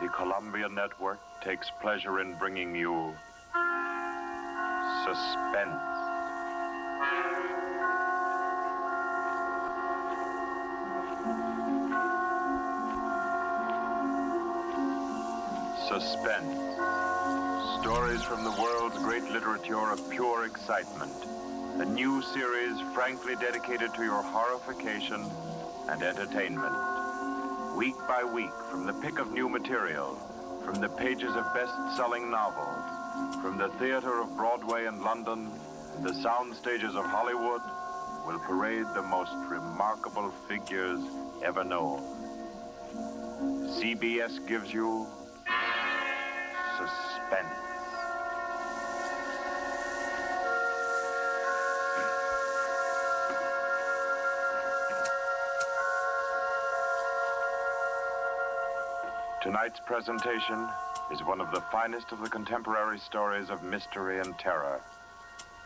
The Columbia Network takes pleasure in bringing you suspense. Suspense. Stories from the world's great literature of pure excitement. A new series frankly dedicated to your horrification and entertainment. Week by week, from the pick of new material, from the pages of best-selling novels, from the theater of Broadway and London, and the sound stages of Hollywood, will parade the most remarkable figures ever known. CBS gives you suspense. Tonight's presentation is one of the finest of the contemporary stories of mystery and terror.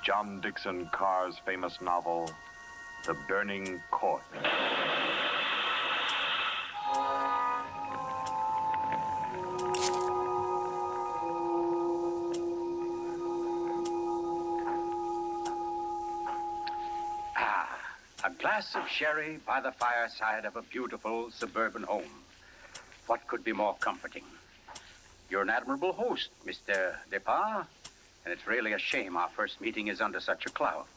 John Dixon Carr's famous novel, The Burning Court. A glass of sherry by the fireside of a beautiful suburban home. What could be more comforting? You're an admirable host, Mr. Depard, and it's really a shame our first meeting is under such a cloud.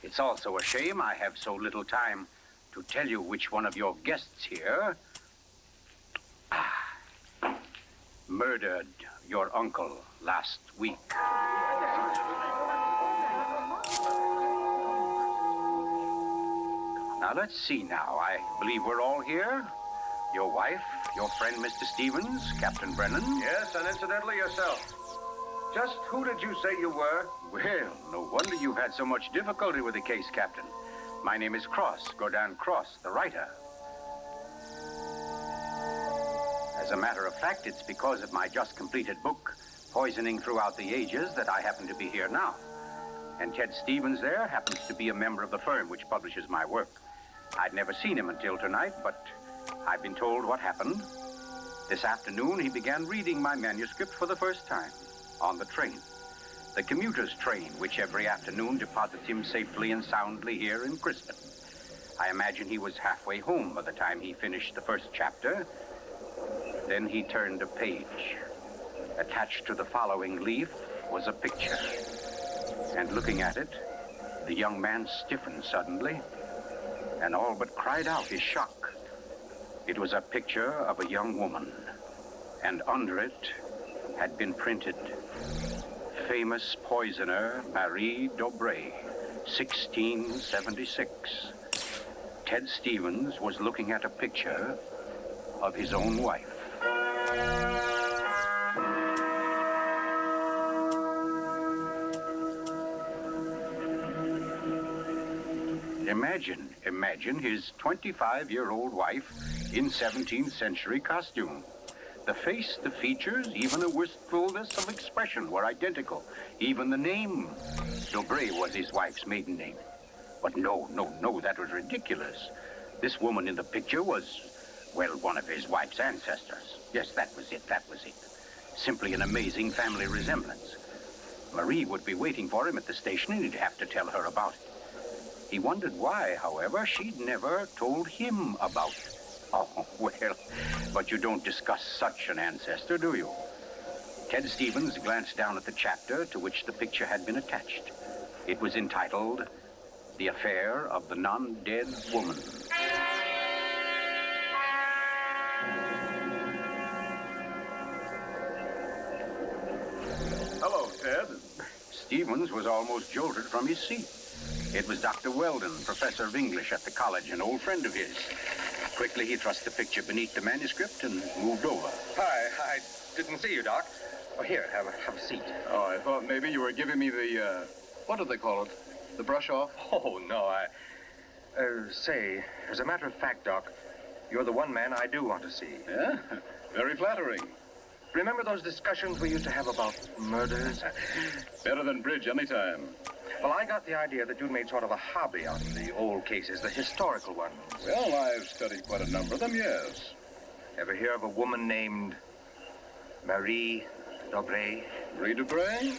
It's also a shame I have so little time to tell you which one of your guests here murdered your uncle last week. Now, let's see now. I believe we're all here. Your wife, your friend, Mr. Stevens, Captain Brennan. Yes, and incidentally yourself. Just who did you say you were? Well, no wonder you've had so much difficulty with the case, Captain. My name is Cross, Godin Cross, the writer. As a matter of fact, it's because of my just completed book, Poisoning Throughout the Ages, that I happen to be here now. And Ted Stevens there happens to be a member of the firm which publishes my work. I'd never seen him until tonight, but I've been told what happened. This afternoon, he began reading my manuscript for the first time on the train. The commuter's train, which every afternoon deposits him safely and soundly here in Crispin. I imagine he was halfway home by the time he finished the first chapter. Then he turned a page. Attached to the following leaf was a picture. And looking at it, the young man stiffened suddenly and all but cried out in shock. It was a picture of a young woman, and under it had been printed, famous poisoner Marie Dobré, 1676. Ted Stevens was looking at a picture of his own wife. Imagine his 25-year-old wife in 17th century costume. The face, the features, even the wistfulness of expression were identical. Even the name. Dobré was his wife's maiden name. But no, that was ridiculous. This woman in the picture was, well, one of his wife's ancestors. Yes, that was it. Simply an amazing family resemblance. Marie would be waiting for him at the station, and he'd have to tell her about it. He wondered why, however, she'd never told him about it. Oh, well, but you don't discuss such an ancestor, do you? Ted Stevens glanced down at the chapter to which the picture had been attached. It was entitled, The Affair of the Non-Dead Woman. Hello, Ted. Stevens was almost jolted from his seat. It was Dr. Weldon, professor of English at the college, an old friend of his. Quickly, he thrust the picture beneath the manuscript and moved over. Hi, I didn't see you, Doc. Oh, here, have a seat. Oh, I thought maybe you were giving me the, what do they call it? The brush off? Oh, no, say, as a matter of fact, Doc, you're the one man I do want to see. Yeah? Very flattering. Remember those discussions we used to have about murders? Better than bridge anytime. Well, I got the idea that you'd made sort of a hobby on the old cases, the historical ones. Well, I've studied quite a number of them, yes. Ever hear of a woman named Marie Dobre. Marie Debray?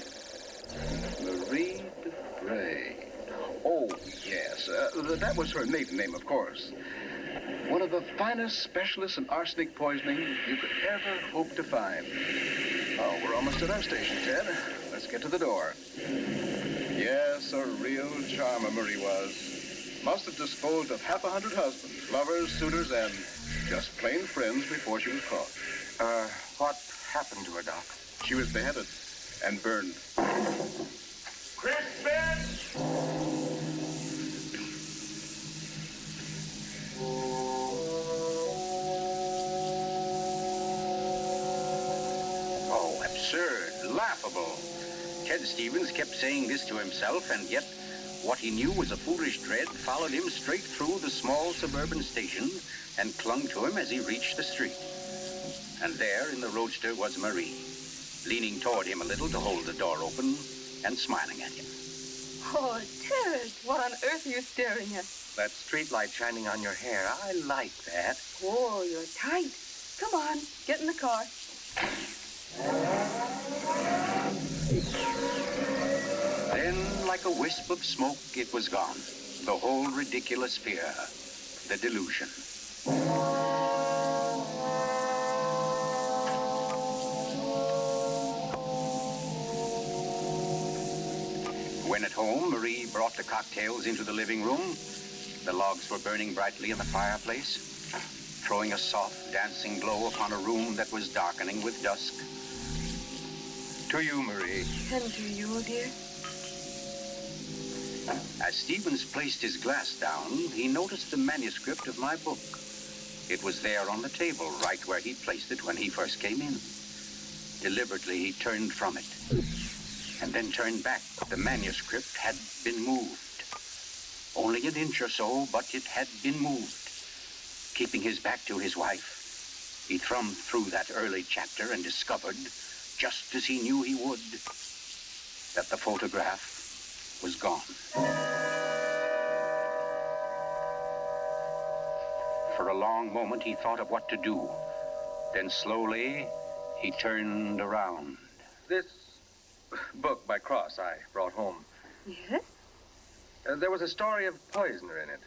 Marie Debray. Oh, yes. That was her maiden name, of course. One of the finest specialists in arsenic poisoning you could ever hope to find. Oh, we're almost at our station, Ted. Let's get to the door. Yes, a real charmer Marie was. Must have disposed of 100 husbands, lovers, suitors, and just plain friends before she was caught. What happened to her, Doc? She was beheaded and burned. Crispin! Oh, absurd, laughable. Ted Stevens kept saying this to himself, and yet what he knew was a foolish dread followed him straight through the small suburban station and clung to him as he reached the street. And there in the roadster was Marie, leaning toward him a little to hold the door open and smiling at him. Oh, Ted, what on earth are you staring at? That street light shining on your hair. I like that. Oh, you're tight. Come on, get in the car. Then, like a wisp of smoke, it was gone. The whole ridiculous fear, the delusion. When at home, Marie brought the cocktails into the living room. The logs were burning brightly in the fireplace, throwing a soft, dancing glow upon a room that was darkening with dusk. To you, Marie. And to you, dear. As Stevens placed his glass down, he noticed the manuscript of my book. It was there on the table, right where he'd placed it when he first came in. Deliberately, he turned from it, and then turned back. The manuscript had been moved. Only an inch or so, but it had been moved. Keeping his back to his wife, he thumbed through that early chapter and discovered, just as he knew he would, that the photograph was gone. For a long moment, he thought of what to do. Then slowly, he turned around. This book by Cross I brought home. Yes? There was a story of poisoner in it.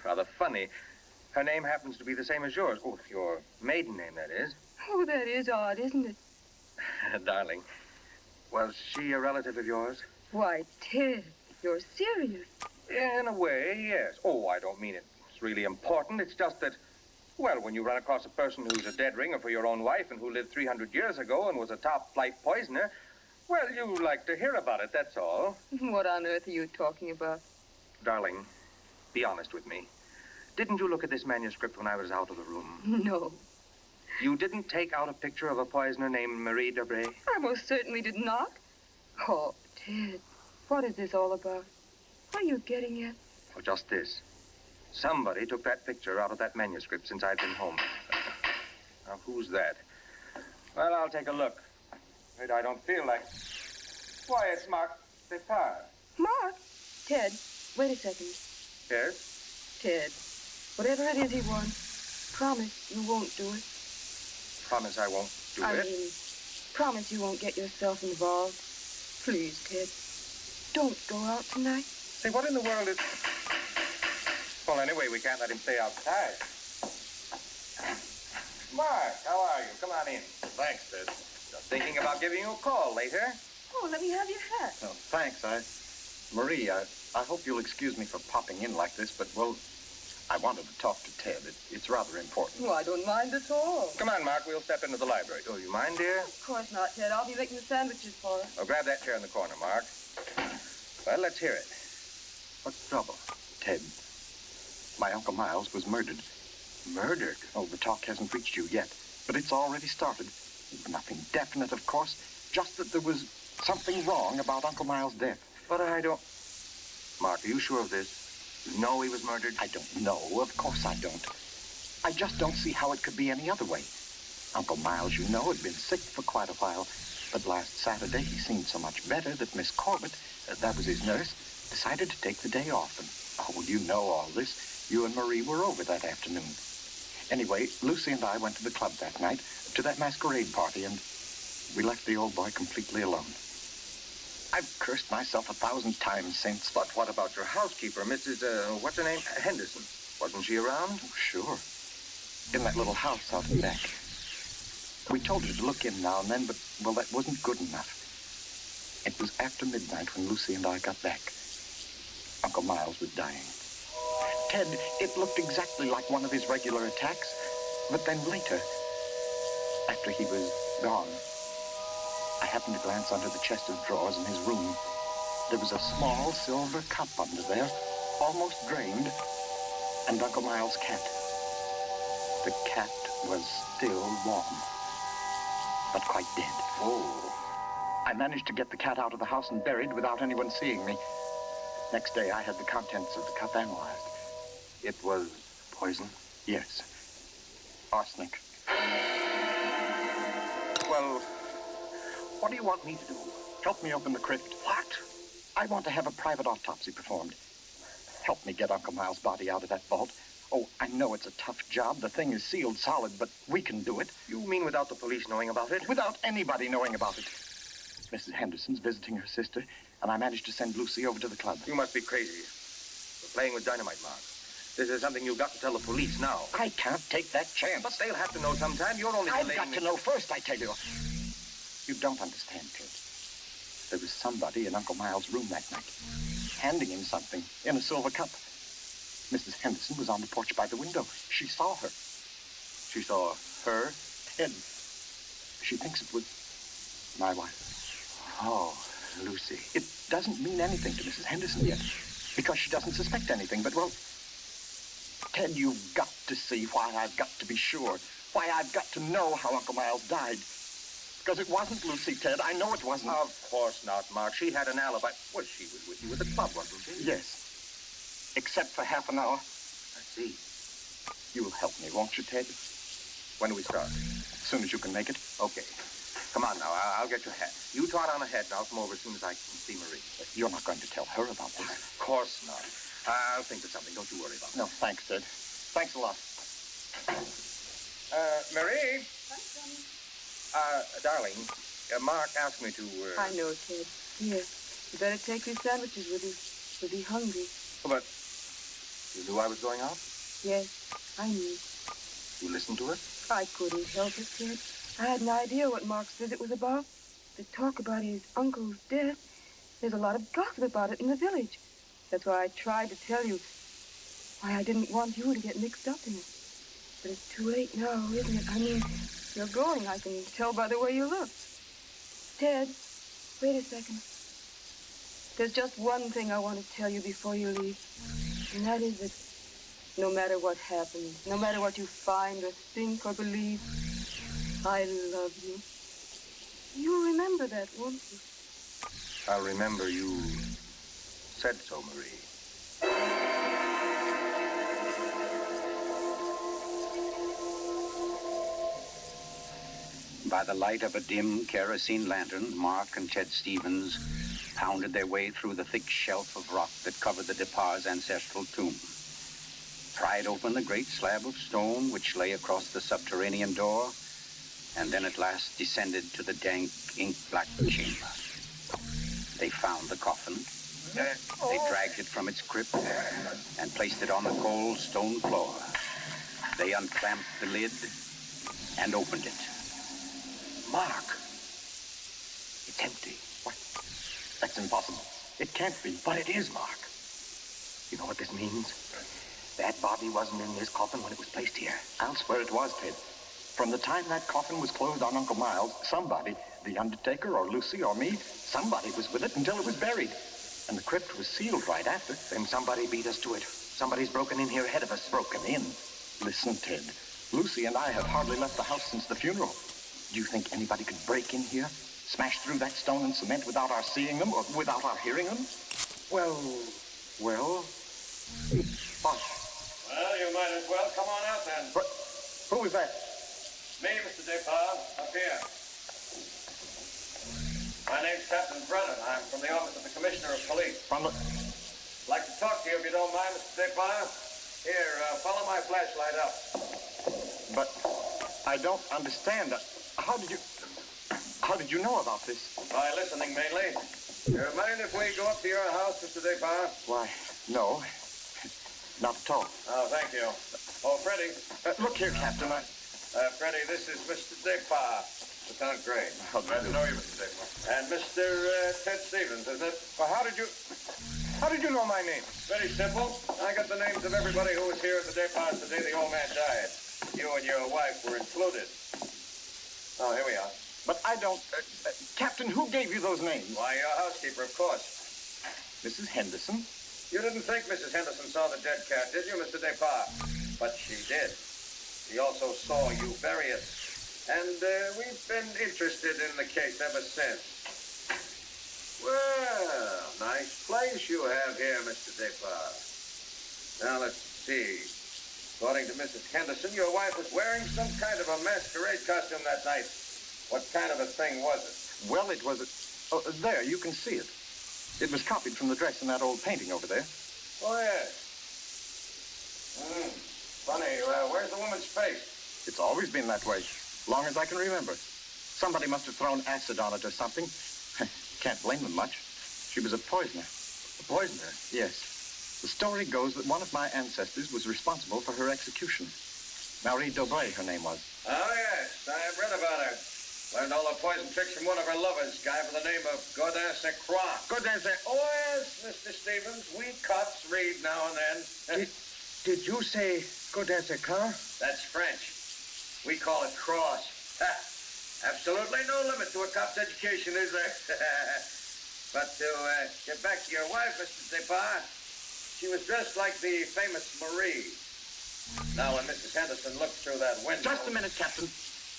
Rather funny. Her name happens to be the same as yours. Oh, your maiden name, that is. Oh, that is odd, isn't it? Darling, was she a relative of yours? Why, Ted, you're serious. In a way, yes. Oh, I don't mean it's really important. It's just that, well, when you run across a person who's a dead ringer for your own wife and who lived 300 years ago and was a top-flight poisoner, well, you like to hear about it, that's all. What on earth are you talking about? Darling, be honest with me. Didn't you look at this manuscript when I was out of the room? No, You didn't take out a picture of a poisoner named Marie Debray? I most certainly did not. Oh, Ted, what is this all about? What are you getting at? Oh, just this. Somebody took that picture out of that manuscript since I'd been home. Now, who's that? Well, I'll take a look. Wait, I don't feel like... Why, it's Mark Depard. Mark? Ted, wait a second. Yes? Ted, whatever it is he wants, promise you won't do it. Promise I won't do I it. mean, promise you won't get yourself involved. Please, Ted, don't go out tonight. Say, what in the world is... Well, anyway, we can't let him stay outside. Mark, how are you? Come on in. Thanks, Ted. Just thinking about giving you a call later. Oh, let me have your hat. Oh, thanks. Marie, I hope you'll excuse me for popping in like this, but, well, I wanted to talk to Ted. It's rather important. Oh, I don't mind at all. Come on, Mark, we'll step into the library. Oh, you mind, dear? Of course not, Ted. I'll be making the sandwiches for us. Oh, grab that chair in the corner, Mark. Well, let's hear it. What's the trouble? Ted, my Uncle Miles was murdered. Murdered? Oh, the talk hasn't reached you yet, but it's already started. Nothing definite, of course, just that there was something wrong about Uncle Miles' death. But I don't... Mark, are you sure of this? You know he was murdered? I don't know. Of course I don't. I just don't see how it could be any other way. Uncle Miles, you know, had been sick for quite a while, but last Saturday he seemed so much better that Miss Corbett, that was his nurse, decided to take the day off. And, oh, you know all this. You and Marie were over that afternoon. Anyway, Lucy and I went to the club that night, to that masquerade party, and, We left the old boy completely alone. I've cursed myself 1,000 times since. But what about your housekeeper, Mrs. What's her name? Henderson. Wasn't she around? Oh, sure. In that little house out in back. We told her to look in now and then, but, well, that wasn't good enough. It was after midnight when Lucy and I got back. Uncle Miles was dying. Ted, it looked exactly like one of his regular attacks. But then later, after he was gone, I happened to glance under the chest of drawers in his room. There was a small silver cup under there, almost drained, and Uncle Miles' cat. The cat was still warm, but quite dead. Oh. I managed to get the cat out of the house and buried without anyone seeing me. Next day, I had the contents of the cup analyzed. It was poison? Yes. Arsenic. Well, what do you want me to do? Help me open the crypt. What? I want to have a private autopsy performed. Help me get Uncle Miles' body out of that vault. Oh, I know it's a tough job. The thing is sealed solid, but we can do it. You mean without the police knowing about it? Without anybody knowing about it. Mrs. Henderson's visiting her sister, and I managed to send Lucy over to the club. You must be crazy. You're playing with dynamite, Mark. This is something you've got to tell the police now. I can't take that chance. But they'll have to know sometime. You're only I've delaying got to know first, I tell you. You don't understand, Ted. There was somebody in Uncle Miles' room that night, handing him something in a silver cup. Mrs. Henderson was on the porch by the window. She saw her. She saw her? Ted, she thinks it was my wife. Oh, Lucy. It doesn't mean anything to Mrs. Henderson yet, because she doesn't suspect anything. But, well, Ted, you've got to see why I've got to be sure, why I've got to know how Uncle Miles died. Because it wasn't Lucy, Ted. I know it wasn't. Of course not, Mark. She had an alibi. Well, she was with you at the club, wasn't she? Yes. Except for half an hour. I see. You'll help me, won't you, Ted? When do we start? As soon as you can make it. Okay. Come on now. I'll get your hat. You trot on ahead, and I'll come over as soon as I can see Marie. You're not going to tell her about this. Of course not. I'll think of something. Don't you worry about it. No, thanks, Ted. Thanks a lot. Marie? Darling, Mark asked me to, I know, Ted. Here, you better take these sandwiches with you. You'll be hungry. But you knew I was going out? Yes, I knew. You listened to it? I couldn't help it, Ted. I had no idea what Mark's visit was about. The talk about his uncle's death. There's a lot of gossip about it in the village. That's why I tried to tell you. Why I didn't want you to get mixed up in it. But it's too late now, isn't it? I mean, you're going. I can tell by the way you look. Ted, wait a second. There's just one thing I want to tell you before you leave. And that is that no matter what happens, no matter what you find or think or believe, I love you. You'll remember that, won't you? I'll remember you said so, Marie. By the light of a dim kerosene lantern, Mark and Ted Stevens pounded their way through the thick shelf of rock that covered the Depar's ancestral tomb, pried open the great slab of stone which lay across the subterranean door, and then at last descended to the dank, ink-black chamber. They found the coffin. They dragged it from its crypt and placed it on the cold stone floor. They unclamped the lid and opened it. Mark, it's empty. What? That's impossible. It can't be. But it is, Mark. You know what this means? That body wasn't in this coffin when it was placed here. I'll swear it was, Ted. From the time that coffin was closed on Uncle Miles, somebody, the undertaker or Lucy or me, somebody was with it until it was buried. And the crypt was sealed right after. Then somebody beat us to it. Somebody's broken in here ahead of us. Broken in? Listen, Ted. Lucy and I have hardly left the house since the funeral. Do you think anybody could break in here, smash through that stone and cement without our seeing them or without our hearing them? Well, what? Well, you might as well come on out then. What? Who was that? Me, Mr. Depar, up here. My name's Captain Brennan. I'm from the office of the Commissioner of Police. From the... I'd like to talk to you if you don't mind, Mr. Depar. Here, follow my flashlight up. But I don't understand. How did you... How did you know about this? By listening, mainly. You mind if we go up to your house, Mr. Depart? Why, no. Not at all. Oh, thank you. Oh, Freddie. Look here, Captain. Freddie, this is Mr. Depart. Lieutenant Gray. Oh, Glad to know you, Mr. Depart. And Mr. Ted Stevens, is it? Well, how did you know my name? Very simple. I got the names of everybody who was here at the Departs the day the old man died. You and your wife were included. Oh, here we are. But I don't... Captain, who gave you those names? Why, your housekeeper, of course. Mrs. Henderson? You didn't think Mrs. Henderson saw the dead cat, did you, Mr. Depart? But she did. She also saw you bury it. And we've been interested in the case ever since. Well, nice place you have here, Mr. Depart. Now, let's see. According to Mrs. Henderson, your wife was wearing some kind of a masquerade costume that night. What kind of a thing was it? Well, it was... Oh, there, you can see it. It was copied from the dress in that old painting over there. Oh, yes. Funny, where's the woman's face? It's always been that way, long as I can remember. Somebody must have thrown acid on it or something. Can't blame them much. She was a poisoner. A poisoner? Yes. The story goes that one of my ancestors was responsible for her execution. Marie Dobré, her name was. Oh, yes. I've read about her. Learned all the poison tricks from one of her lovers, guy by the name of Godin St. Croix. Godin St. Oh, yes, Mr. Stevens. We cops read now and then. Did you say Godin St. Croix? That's French. We call it cross. Ha! Absolutely no limit to a cop's education, is there? But to get back to your wife, Mr. Depart, she was dressed like the famous Marie. Now, when Mrs. Henderson looked through that window... Just a minute, Captain.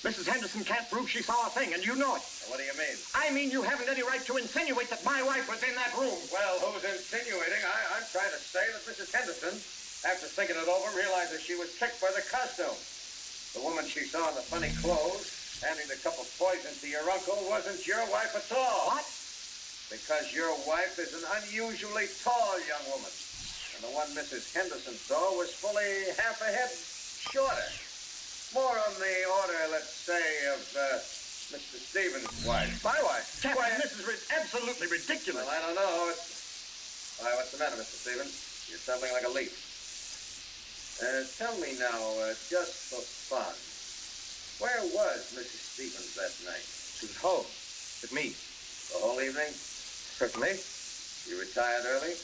Mrs. Henderson can't prove she saw a thing, and you know it. What do you mean? I mean you haven't any right to insinuate that my wife was in that room. Well, who's insinuating? I'm trying to say that Mrs. Henderson, after thinking it over, realized that she was tricked by the costume. The woman she saw in the funny clothes, handing the cup of poison to your uncle, wasn't your wife at all. What? Because your wife is an unusually tall young woman. And the one Mrs. Henderson saw was fully half a head shorter. More on the order, let's say, of Mr. Stevens' wife. My wife? Captain, this is absolutely ridiculous. Well, I don't know. Why, what's the matter, Mr. Stevens? You're trembling like a leaf. Tell me now, just for fun, where was Mrs. Stevens that night? She was home. With me. The whole evening? Certainly. You retired early?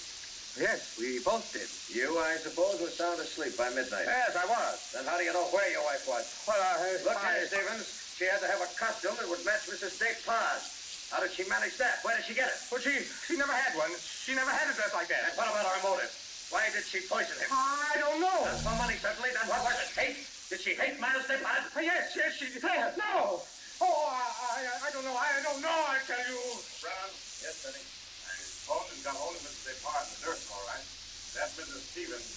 Yes, we both did. You, I suppose, were sound asleep by midnight. Yes, I was. Then how do you know where your wife was? Well, Look here, Stevens. She had to have a costume that would match Mrs. Depart's. How did she manage that? Where did she get it? Well, she never had one. She never had a dress like that. And what about her motive? Why did she poison him? I don't know. For money, certainly. Then what was it? Hate? Did she hate Miles Depart? Yes, she did. No. Oh, I don't know. I don't know, I tell you. Brown? Yes, Benny. I phoned and got hold of Mrs. Depart and the nurse, all right. That Mrs. Stevens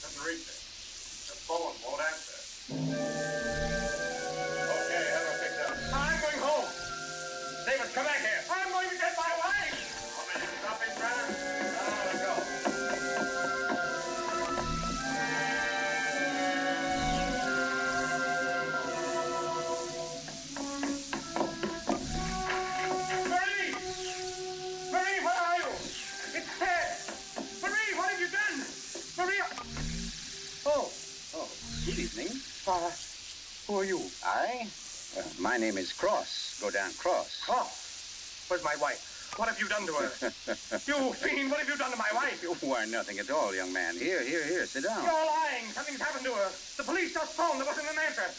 couldn't reach her. The phone won't answer. Okay, have her picked up. I'm going home. Stevens, come back here. I'm going to get my wife. Want me to stop in, Brenner? Let's go. Marie! Marie, where are you? It's Ted. Marie, what have you done? Marie! Oh, good evening. Who are you? I? My name is Cross. Godin Cross. Oh, where's my wife? What have you done to her? You fiend, what have you done to my wife? Why, nothing at all, young man. Here, sit down. You're lying. Something's happened to her. The police just phoned. There wasn't an answer.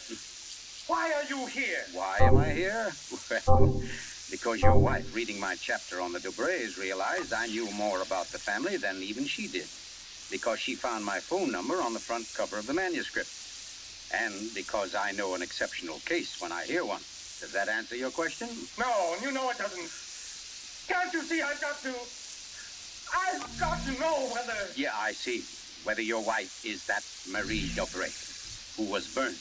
Why are you here? Why am I here? Well, because your wife, reading my chapter on the Dobrés, realized I knew more about the family than even she did. Because she found my phone number on the front cover of the manuscript. And because I know an exceptional case when I hear one. Does that answer your question? No, you know it doesn't. Can't you see I've got to know whether... Yeah, I see. Whether your wife is that Marie Dobré, who was burnt.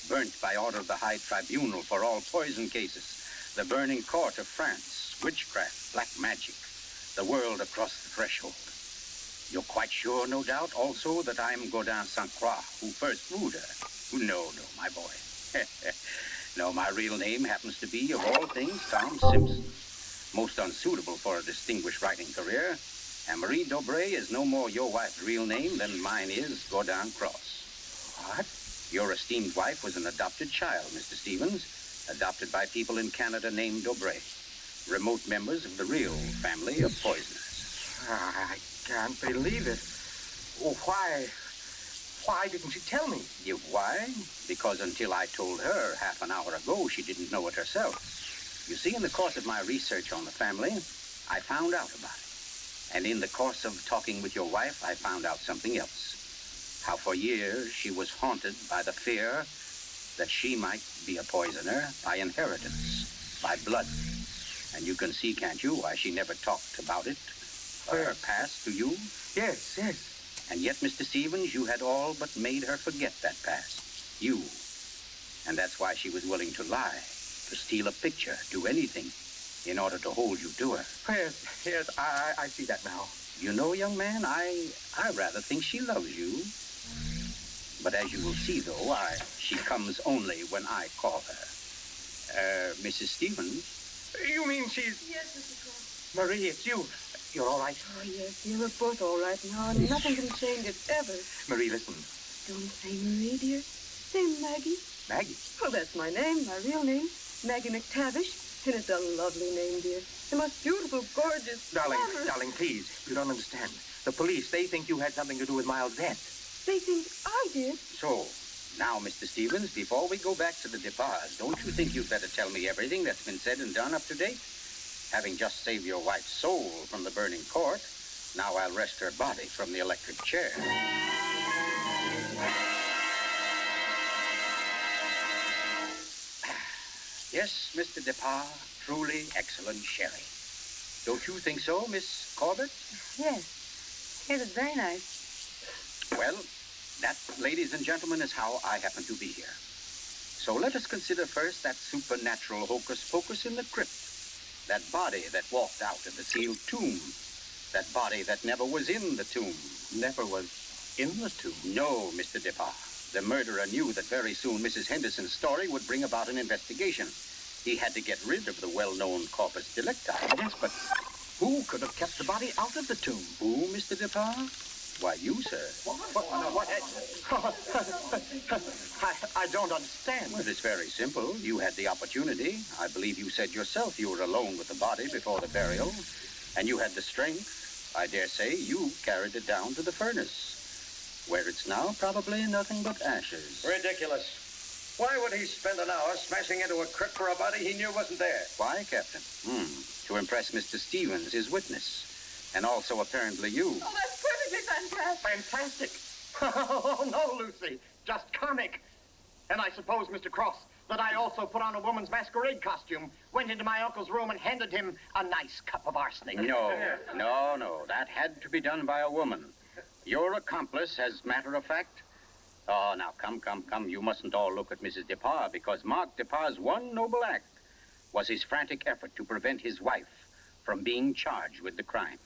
Burnt by order of the High Tribunal for all poison cases. The burning court of France. Witchcraft, black magic. The world across the threshold. You're quite sure, no doubt, also that I'm Godin St. Croix, who first wooed her. No, my boy. No, my real name happens to be, of all things, Tom Simpson. Most unsuitable for a distinguished writing career. And Marie Dobray is no more your wife's real name than mine is Gordon Cross. What? Your esteemed wife was an adopted child, Mr. Stevens. Adopted by people in Canada named Dobray. Remote members of the real family of poisoners. I can't believe it. Oh, why didn't she tell me? Why? Because until I told her half an hour ago, she didn't know it herself. You see, in the course of my research on the family, I found out about it. And in the course of talking with your wife, I found out something else. How for years she was haunted by the fear that she might be a poisoner by inheritance, by blood. And you can see, can't you, why she never talked about it, or her past to you? Yes. And yet, Mr. Stevens, you had all but made her forget that past. You. And that's why she was willing to lie, to steal a picture, do anything, in order to hold you to her. Yes, I see that now. You know, young man, I rather think she loves you. But as you will see, though, she comes only when I call her. Mrs. Stevens? You mean she's... Yes, Mr. Cross. Marie, it's you. You're all right? Oh, yes, you're both all right now, and nothing can change it, ever. Marie, listen. Don't say Marie, dear. Say Maggie. Maggie? Well, that's my name, my real name. Maggie McTavish. And it's a lovely name, dear. The most beautiful, gorgeous, glamorous... Darling, please. You don't understand. The police, they think you had something to do with Miles' death. They think I did. So, now, Mr. Stevens, before we go back to the Departs, don't you think you'd better tell me everything that's been said and done up to date? Having just saved your wife's soul from the burning court, now I'll wrest her body from the electric chair. Yes, Mr. Depart, truly excellent sherry. Don't you think so, Miss Corbett? Yes. Yes, it's very nice. Well, that, ladies and gentlemen, is how I happen to be here. So let us consider first that supernatural hocus-pocus in the crypt. That body that walked out of the sealed tomb. That body that never was in the tomb. Never was in the tomb. No, Mr. Depart. The murderer knew that very soon Mrs. Henderson's story would bring about an investigation. He had to get rid of the well-known corpus delicti. Yes, but who could have kept the body out of the tomb? Who, Mr. Depart? Why, you, sir. What? I don't understand. Well, it's very simple. You had the opportunity. I believe you said yourself you were alone with the body before the burial. And you had the strength. I dare say you carried it down to the furnace, where it's now probably nothing but ashes. Ridiculous. Why would he spend an hour smashing into a crypt for a body he knew wasn't there? Why, Captain? To impress Mr. Stevens, his witness. And also, apparently, you. Oh, that's perfectly fantastic. Fantastic. Oh, no, Lucy. Just comic. And I suppose, Mr. Cross, that I also put on a woman's masquerade costume, went into my uncle's room and handed him a nice cup of arsenic. No. That had to be done by a woman. Your accomplice, as matter of fact... Oh, now, come. You mustn't all look at Mrs. Depart, because Mark Depart's one noble act was his frantic effort to prevent his wife from being charged with the crime.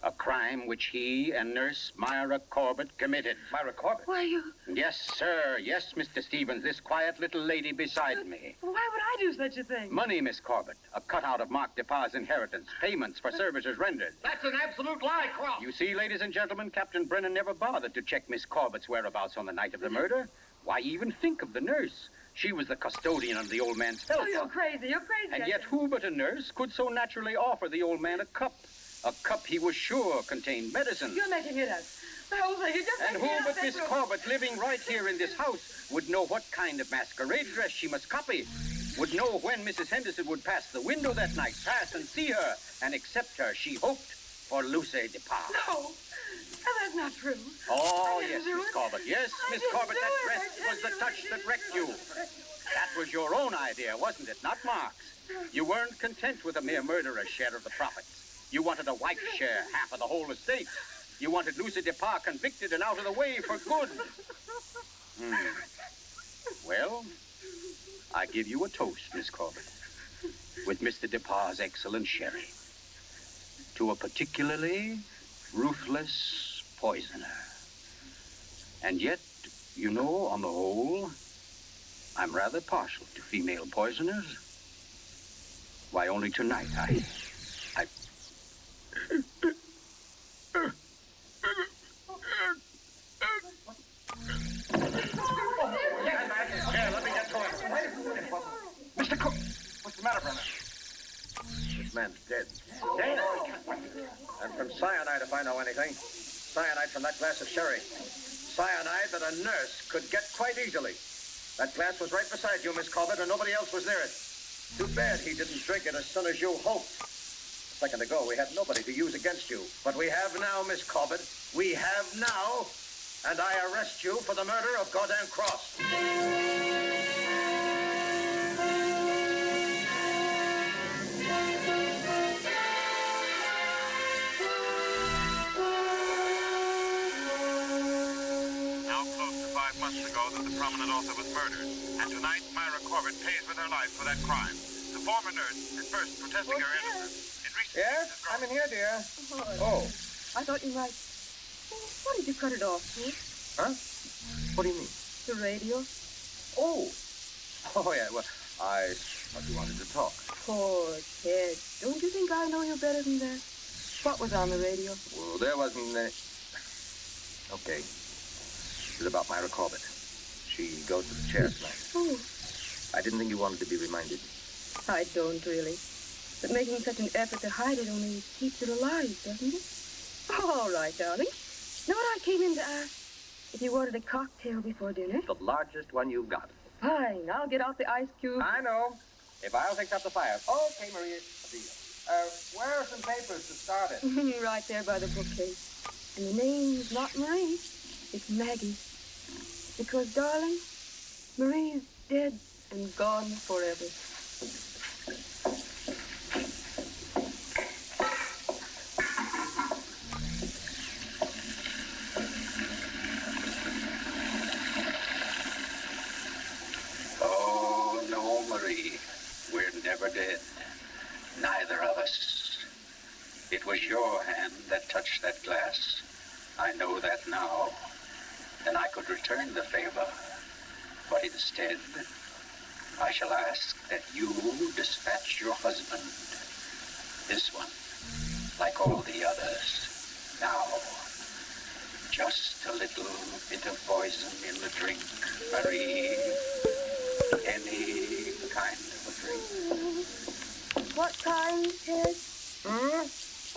A crime which he and Nurse Myra Corbett committed. Myra Corbett? Why, you... Yes, sir. Yes, Mr. Stevens, this quiet little lady beside me. Why would I do such a thing? Money, Miss Corbett. A cutout of Mark Depart's inheritance. Payments for services rendered. That's an absolute lie, Cross. You see, ladies and gentlemen, Captain Brennan never bothered to check Miss Corbett's whereabouts on the night of the murder. Why even think of the nurse? She was the custodian of the old man's health. Oh, you're crazy. And yet who but a nurse could so naturally offer the old man a cup? A cup he was sure contained medicine. You're making it up. The whole thing, you're just And making who it up. but Miss Corbett, living right here in this house, would know what kind of masquerade dress she must copy, would know when Mrs. Henderson would pass the window that night, pass and see her, and accept her, she hoped, for Lucy Depart. No, that's not true. Oh, yes, Miss Corbett. Yes, Miss Corbett, that dress was the touch that wrecked you. That was your own idea, wasn't it? Not Mark's. You weren't content with a mere murderer's share of the profits. You wanted a wife's share, half of the whole estate. You wanted Lucy Depart convicted and out of the way for good. Well, I give you a toast, Miss Corbett, with Mr. Depart's excellent sherry, to a particularly ruthless poisoner. And yet, you know, on the whole, I'm rather partial to female poisoners. Why, only tonight, I... Here, let me get to him. Mr. Cook, what's the matter, Brenner? This man's dead. Dead? And from cyanide, if I know anything. Cyanide from that glass of sherry. Cyanide that a nurse could get quite easily. That glass was right beside you, Miss Corbett, and nobody else was near it. Too bad he didn't drink it as soon as you hoped. A second ago, we had nobody to use against you. But we have now, Miss Corbett. We have now. And I arrest you for the murder of Godin Cross. Now close to 5 months ago that the prominent author was murdered. And tonight, Myra Corbett pays with her life for that crime. The former nurse, at first protesting her innocence. In recent Yes? years, I'm in here, dear. Oh. I thought you might... Why did you cut it off, Pete? Huh? What do you mean? The radio? Oh. Oh, yeah, well, I thought you wanted to talk. Poor Ted. Don't you think I know you better than that? What was on the radio? Well, there wasn't any... Okay. It was about Myra Corbett. She goes to the chair tonight. Oh, I didn't think you wanted to be reminded. I don't really. But making such an effort to hide it only keeps it alive, doesn't it? All right, darling. Know what I came in to ask? If you wanted a cocktail before dinner? The largest one you've got. Fine, I'll get out the ice cube. I know. If I'll fix up the fire. Okay, Maria. Where are some papers to start it? Right there by the bookcase. And the name's not Marie. It's Maggie. Because, darling, Marie's dead and gone forever. Oh, no, Marie. We're never dead. Neither of us. It was your hand that touched that glass. I know that now. And I could return the favor. But instead, I shall ask that you dispatch your husband. This one, like all the others. Now, just a little bit of poison in the drink, Marie. Any kind of a drink. What kind, Ted?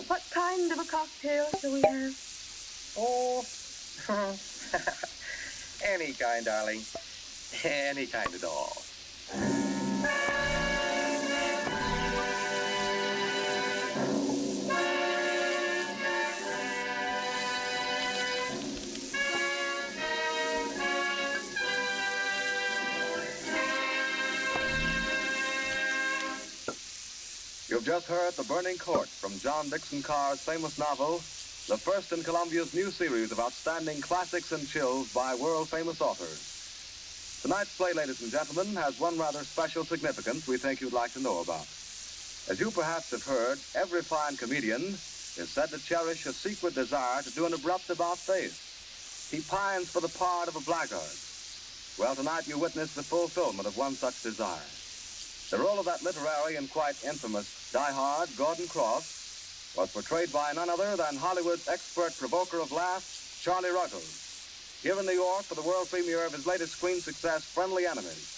What kind of a cocktail shall we have? Oh, any kind, darling. Any kind at all. You've just heard The Burning Court from John Dixon Carr's famous novel, the first in Columbia's new series of outstanding classics and chills by world-famous authors. Tonight's play, ladies and gentlemen, has one rather special significance we think you'd like to know about. As you perhaps have heard, every fine comedian is said to cherish a secret desire to do an abrupt about-face. He pines for the part of a blackguard. Well, tonight you witness the fulfillment of one such desire. The role of that literary and quite infamous diehard, Gordon Cross, was portrayed by none other than Hollywood's expert provoker of laughs, Charlie Ruggles, here in New York for the world premiere of his latest screen success, Friendly Enemies.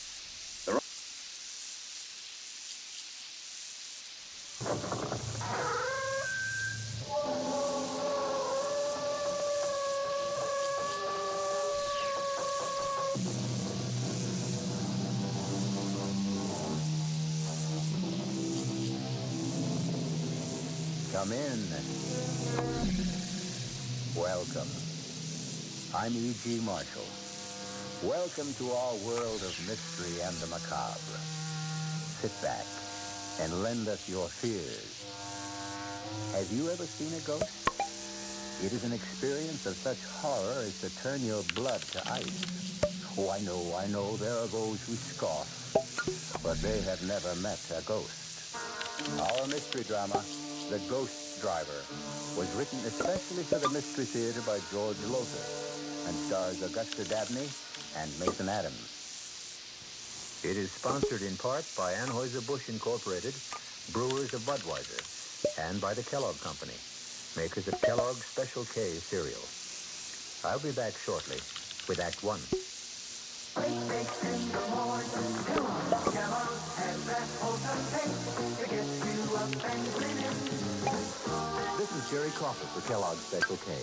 Come in. Welcome. I'm E.G. Marshall. Welcome to our world of mystery and the macabre. Sit back and lend us your fears. Have you ever seen a ghost? It is an experience of such horror as to turn your blood to ice. Oh, I know, there are those who scoff, but they have never met a ghost. Our mystery drama, The Ghost Driver, was written especially for the Mystery Theater by George Lothar and stars Augusta Dabney and Mason Adams. It is sponsored in part by Anheuser-Busch Incorporated, brewers of Budweiser, and by the Kellogg Company, makers of Kellogg's Special K cereal. I'll be back shortly with Act One. This is Jerry Crawford for Kellogg's Special K.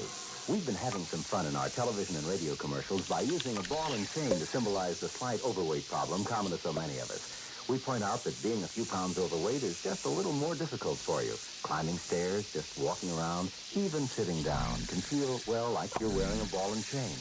We've been having some fun in our television and radio commercials by using a ball and chain to symbolize the slight overweight problem common to so many of us. We point out that being a few pounds overweight is just a little more difficult for you. Climbing stairs, just walking around, even sitting down can feel, well, like you're wearing a ball and chain.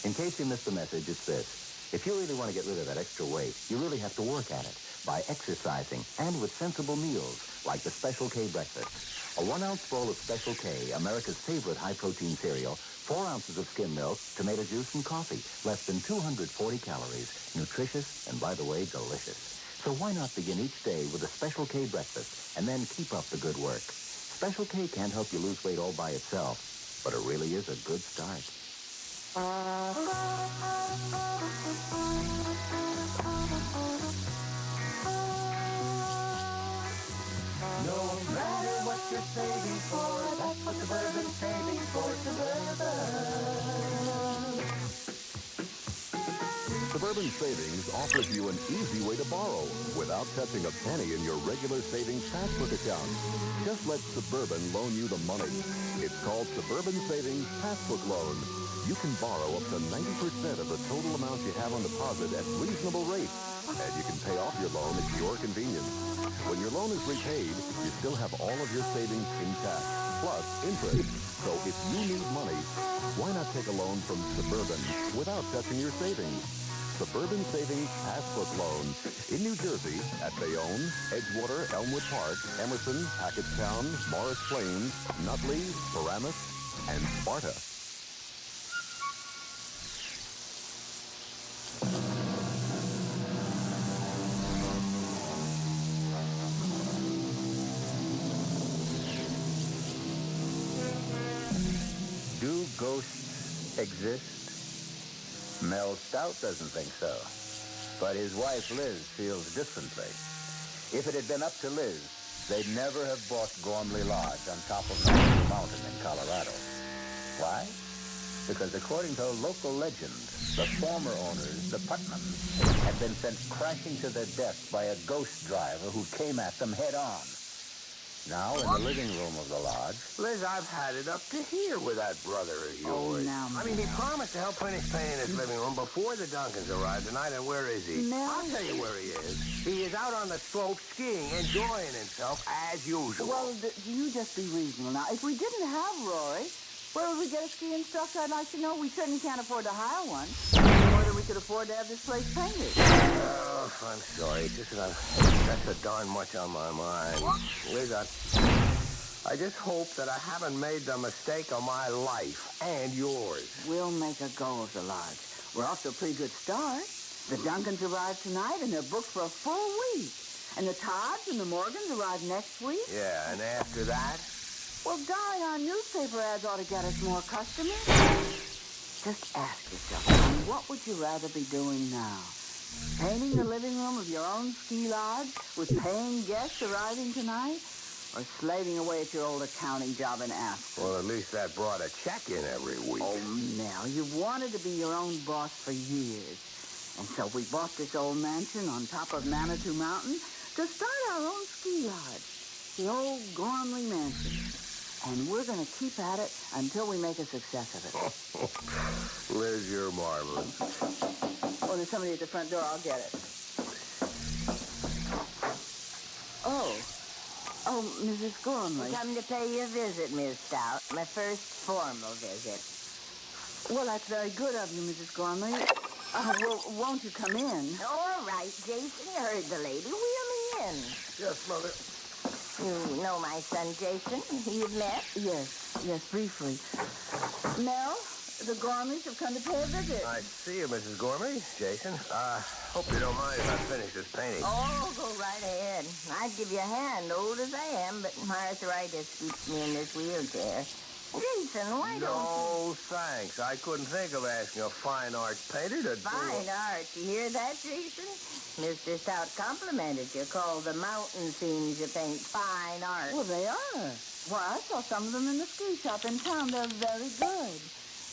In case you missed the message, it's this. If you really want to get rid of that extra weight, you really have to work at it by exercising and with sensible meals like the Special K breakfast. A 1-ounce bowl of Special K, America's favorite high-protein cereal, 4 ounces of skim milk, tomato juice, and coffee. Less than 240 calories. Nutritious and, by the way, delicious. So why not begin each day with a Special K breakfast and then keep up the good work? Special K can't help you lose weight all by itself, but it really is a good start. No matter what you're saving for, that's what Suburban's saving for. Suburban Savings offers you an easy way to borrow without touching a penny in your regular savings passbook account. Just let Suburban loan you the money. It's called Suburban Savings Passbook Loan. You can borrow up to 90% of the total amount you have on deposit at reasonable rates, and you can pay off your loan at your convenience. When your loan is repaid, you still have all of your savings intact, plus interest. So if you need money, why not take a loan from Suburban without touching your savings? Suburban Savings Passbook Loan in New Jersey at Bayonne, Edgewater, Elmwood Park, Emerson, Hackettstown, Morris Plains, Nutley, Paramus, and Sparta. Do ghosts exist? Mel Stout doesn't think so, but his wife Liz feels differently. If it had been up to Liz, they'd never have bought Gormley Lodge on top of Manitou Mountain in Colorado. Why? Because according to local legend, the former owners, the Putnams, had been sent crashing to their death by a ghost driver who came at them head on. Now, in the living room of the lodge... Liz, I've had it up to here with that brother of yours. Oh, now, I mean, he promised to help finish painting his living room before the Duncans arrived tonight, and where is he? Mel? I'll tell you where he is. He is out on the slope skiing, enjoying himself as usual. Well, you just be reasonable now. If we didn't have Rory, where would we get a ski instructor? I'd like to know. We certainly can't afford to hire one. Whether we could afford to have this place painted. Oh, I'm sorry. That's a darn much on my mind. Liz, I just hope that I haven't made the mistake of my life and yours. We'll make a go of the lodge. We're off to a pretty good start. The Duncans arrive tonight, and they're booked for a full week. And the Todds and the Morgans arrive next week. Yeah, and after that? Well, darling, our newspaper ads ought to get us more customers. Just ask yourself, honey, what would you rather be doing now? Painting the living room of your own ski lodge with paying guests arriving tonight? Or slaving away at your old accounting job in Aspen? Well, at least that brought a check in every week. Oh, Mel, you've wanted to be your own boss for years. And so we bought this old mansion on top of Manitou Mountain to start our own ski lodge. The old Gormley Mansion. And we're going to keep at it until we make a success of it. Liz, you're marvelous. Oh, there's somebody at the front door. I'll get it. Oh, Mrs. Gormley. Come to pay you a visit, Miss Stout. My first formal visit. Well, that's very good of you, Mrs. Gormley. Well, won't you come in? All right, Jason. You heard the lady. Wheel me in. Yes, Mother. You know my son, Jason? You've met? Yes, briefly. Mel, the Gormleys have come to pay a visit. I see you, Mrs. Gormley. Jason, hope you don't mind if I finish this painting. Oh, go right ahead. I'd give you a hand, old as I am, but my arthritis keeps me in this wheelchair. Jason, why don't No, thanks. I couldn't think of asking a fine art painter to do Fine art. You hear that, Jason? Mr. Stout complimented you. Called the mountain scenes you paint fine art. Well, they are. Why, I saw some of them in the ski shop in town. They're very good.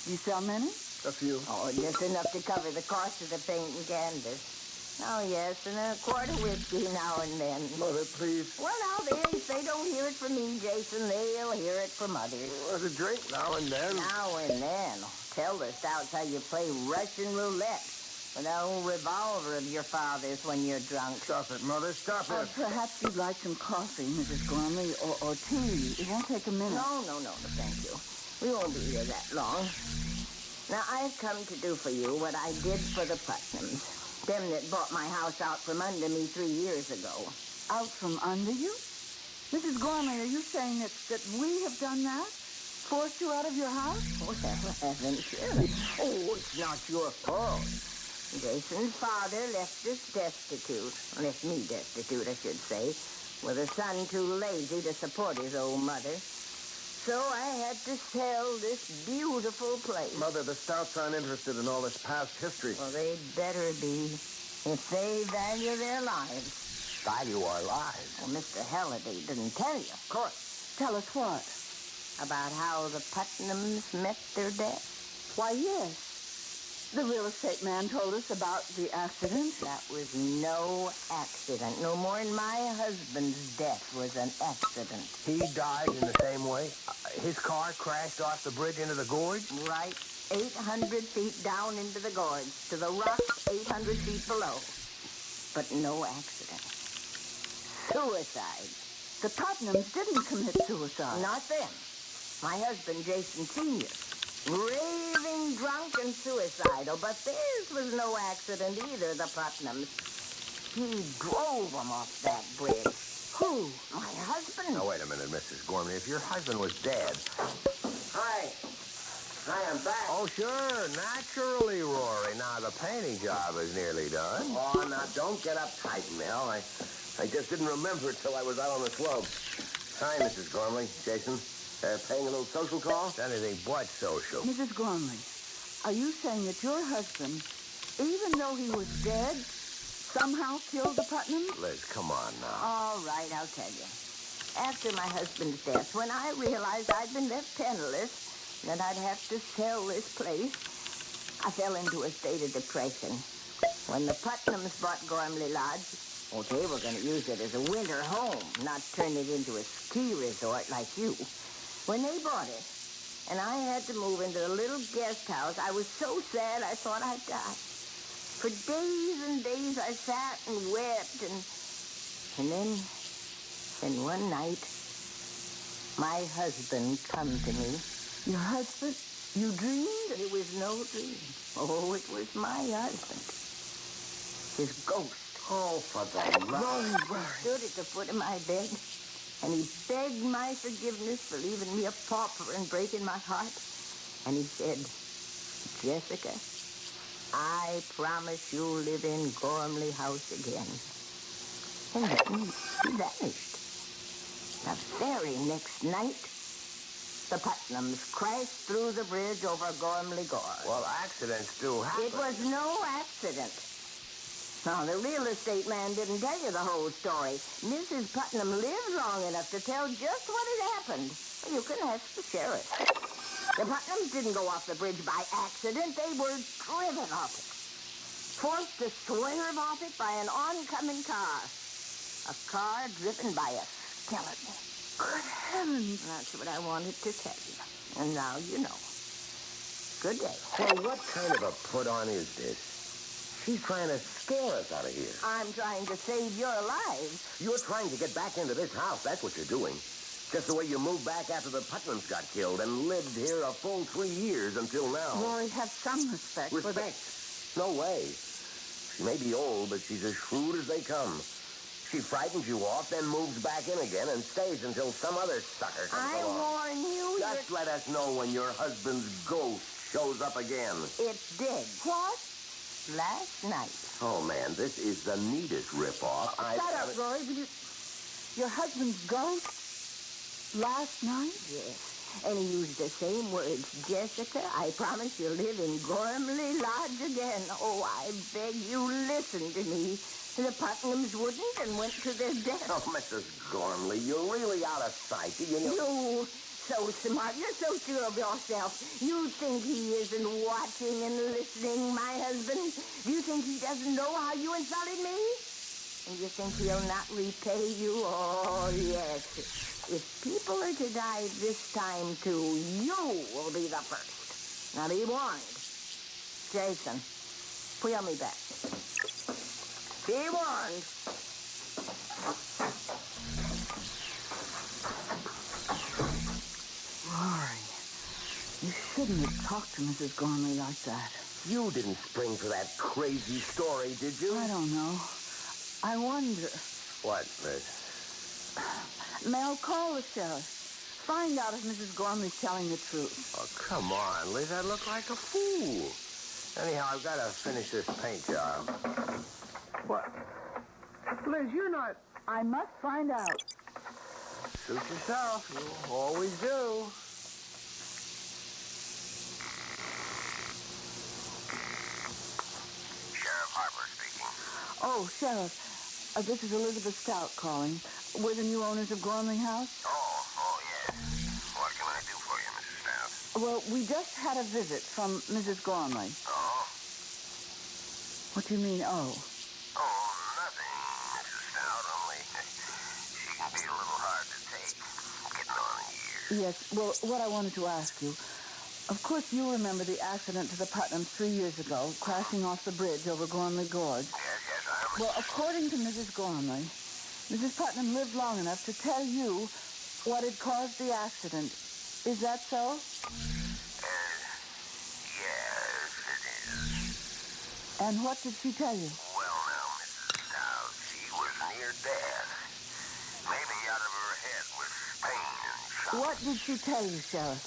You sell many? A few. Oh, just enough to cover the cost of the paint and canvas. Oh, yes, and a quart of whiskey now and then. Mother, please. Well, now, if they don't hear it from me, Jason, they'll hear it from others. A drink now and then. Now and then. Tell the Stouts how you play Russian roulette with that old revolver of your father's when you're drunk. Stop it, Mother. Stop it. Perhaps you'd like some coffee, Mrs. Gormley, or tea. It won't take a minute. No, thank you. We won't be here that long. Now, I've come to do for you what I did for the Putnams. Them that bought my house out from under me 3 years ago. Out from under you? Mrs. Gormley, are you saying that we have done that? Forced you out of your house? Well, haven't you? Oh, it's not your fault. Jason's father left us destitute. Left me destitute, I should say. With a son too lazy to support his old mother. So I had to sell this beautiful place. Mother, the Stouts aren't interested in all this past history. Well, they'd better be. If they value their lives. Value our lives? Well, Mr. Halliday didn't tell you. Of course. Tell us what? About how the Putnams met their death. Why, yes. The real estate man told us about the accident. That was no accident. No more than my husband's death was an accident. He died in the same way? His car crashed off the bridge into the gorge? Right. 800 feet down into the gorge. To the rocks 800 feet below. But no accident. Suicide. The Putnams didn't commit suicide. Not them. My husband, Jason Sr. Raving drunk and suicidal, but theirs was no accident either, the Putnams. He drove them off that bridge. Who? My husband. Now, wait a minute, Mrs. Gormley. If your husband was dead... Hi, I'm back. Oh, sure. Naturally, Rory. Now, the painting job is nearly done. Oh, now, don't get uptight, Mel. I just didn't remember it till I was out on the slopes. Hi, Mrs. Gormley. Jason. Paying a little social call? Anything but social. Mrs. Gormley, are you saying that your husband, even though he was dead, somehow killed the Putnams? Liz, come on now. All right, I'll tell you. After my husband's death, when I realized I'd been left penniless, that I'd have to sell this place, I fell into a state of depression. When the Putnams bought Gormley Lodge, well, they were going to use it as a winter home, not turn it into a ski resort like you. When they bought it, and I had to move into a little guest house, I was so sad I thought I'd die. For days and days I sat and wept, and then one night, my husband come to me. Your husband? You dreamed? It was no dream. Oh, it was my husband. His ghost. Oh, for the love. He stood at the foot of my bed. And he begged my forgiveness for leaving me a pauper and breaking my heart. And he said, Jessica, I promise you'll live in Gormley House again. And then he vanished. The very next night, the Putnams crashed through the bridge over Gormley Gorge. Well, accidents do happen. It was no accident. Now, the real estate man didn't tell you the whole story. Mrs. Putnam lived long enough to tell just what had happened. Well, you can ask the sheriff. The Putnams didn't go off the bridge by accident. They were driven off it. Forced to swerve off it by an oncoming car. A car driven by a skeleton. Good heavens. That's what I wanted to tell you. And now you know. Good day. Well, what kind of a put-on is this? She's trying to scare us out of here. I'm trying to save your lives. You're trying to get back into this house. That's what you're doing. Just the way you moved back after the Putnams got killed and lived here a full 3 years until now. Rory, have some respect. Respect? No way. She may be old, but she's as shrewd as they come. She frightens you off, then moves back in again and stays until some other sucker comes along. I warn you. Just let us know when your husband's ghost shows up again. It's dead. What? Last night. Oh, man, this is the neatest rip-off. Shut up, Rory. Your husband's ghost? Last night? Yes. And he used the same words. Jessica, I promise you'll live in Gormley Lodge again. Oh, I beg you, listen to me. The Putnams wouldn't and went to their death. Oh, Mrs. Gormley, you're really out of sight. You know... You so smart. You're so sure of yourself. You think he isn't watching and listening, my husband? Do you think he doesn't know how you insulted me? And you think he'll not repay you? Oh, yes. If people are to die this time, too, you will be the first. Now, be warned. Jason, pull me back. Be warned. Rory, you shouldn't have talked to Mrs. Gormley like that. You didn't spring for that crazy story, did you? I don't know. I wonder. What, Liz? Mel, call the sheriff. Find out if Mrs. Gormley's telling the truth. Oh, come on, Liz. I look like a fool. Anyhow, I've got to finish this paint job. What? Liz, you're not... I must find out. Suit yourself. You always do. Sheriff Harper speaking. Oh, Sheriff, this is Elizabeth Stout calling. We're the new owners of Gormley House. Oh, yes. What can I do for you, Mrs. Stout? Well, we just had a visit from Mrs. Gormley. Oh? What do you mean, oh? Oh, nothing, Mrs. Stout, only she can be a little hard to take, getting on in years. Yes, well, what I wanted to ask you, of course you remember the accident to the Putnams 3 years ago, crashing off the bridge over Gormley Gorge. Yes, I remember. Well, according to Mrs. Gormley, Mrs. Putnam lived long enough to tell you what had caused the accident. Is that so? Yes, it is. And what did she tell you? Well, now, Mrs. Stout, she was near death. Maybe out of her head with pain and shock. What did she tell you, Sheriff?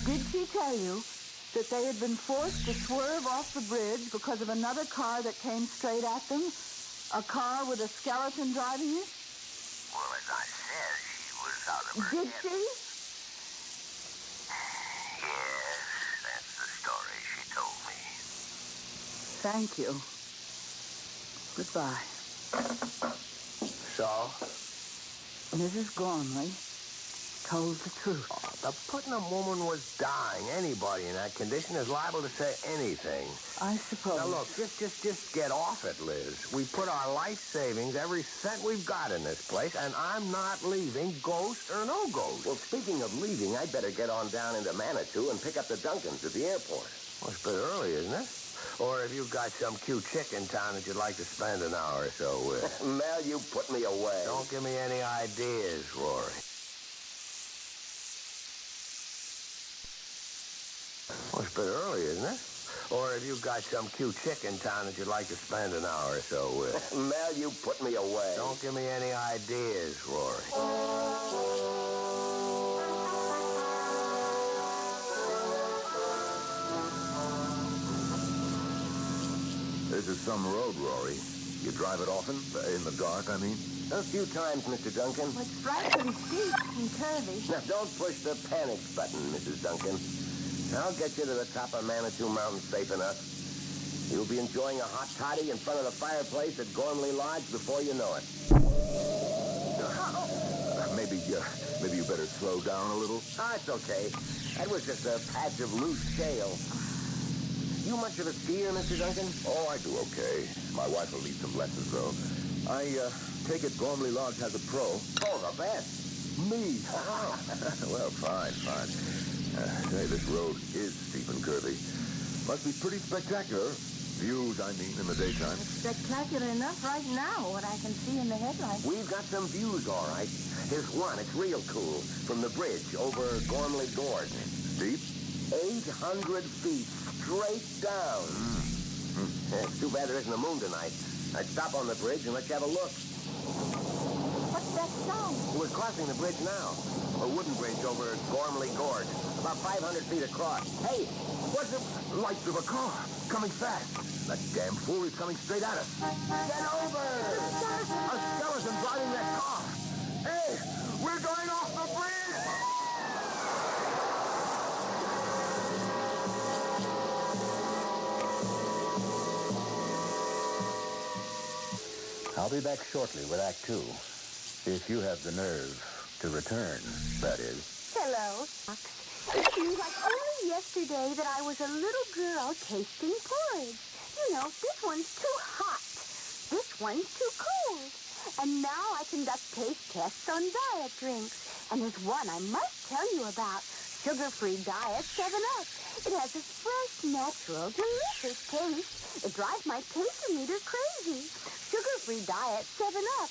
Did she tell you that they had been forced to swerve off the bridge because of another car that came straight at them? A car with a skeleton driving it? Well, as I said, she was out of her Did head. she? Yes, that's the story she told me. Thank you. Goodbye. So? Mrs. Gormley told the truth. Oh, the Putnam woman was dying. Anybody in that condition is liable to say anything. I suppose. Now, look, just get off it, Liz. We put our life savings, every cent we've got in this place, and I'm not leaving, ghost or no ghost. Well, speaking of leaving, I'd better get on down into Manitou and pick up the Duncans at the airport. Well, it's a bit early, isn't it? Or have you got some cute chick in town that you'd like to spend an hour or so with? Mel, you put me away. Don't give me any ideas, Rory. Well, it's a bit early, isn't it? Or have you got some cute chick in town that you'd like to spend an hour or so with? Mel, you put me away. Don't give me any ideas, Rory. This is some road, Rory. You drive it often? In the dark, I mean? A few times, Mr. Duncan. Well, it's frightfully steep and curvy. Now, don't push the panic button, Mrs. Duncan. I'll get you to the top of Manitou Mountain safe enough. You'll be enjoying a hot toddy in front of the fireplace at Gormley Lodge before you know it. Maybe you better slow down a little. Ah, it's okay. That was just a patch of loose shale. You much of a skier, Mr. Duncan? Oh, I do okay. My wife will need some lessons, though. I take it Gormley Lodge has a pro. Oh, the best. Me? Well, fine. Say, this road is steep and curvy. Must be pretty spectacular. Views, I mean, in the daytime. It's spectacular enough right now, what I can see in the headlights. We've got some views, all right. Here's one. It's real cool. From the bridge over Gormley Gorge. Deep? 800 feet straight down. It's too bad there isn't a moon tonight. I'd stop on the bridge and let you have a look. What's that sound? We're crossing the bridge now. A wooden bridge over Gormley Gorge. About 500 feet across. Hey, what's the... Lights of a car. Coming fast. That damn fool is coming straight at us. Get over! A skeleton driving that car. Hey, we're going off the bridge! I'll be back shortly with Act 2. If you have the nerve to return, that is. Hello. It seems like only yesterday that I was a little girl tasting porridge. You know, this one's too hot. This one's too cold. And now I conduct taste tests on diet drinks. And there's one I must tell you about. Sugar-free diet 7-Up. It has this fresh, natural, delicious taste. It drives my taste-o-meter crazy. Sugar-free diet 7-Up.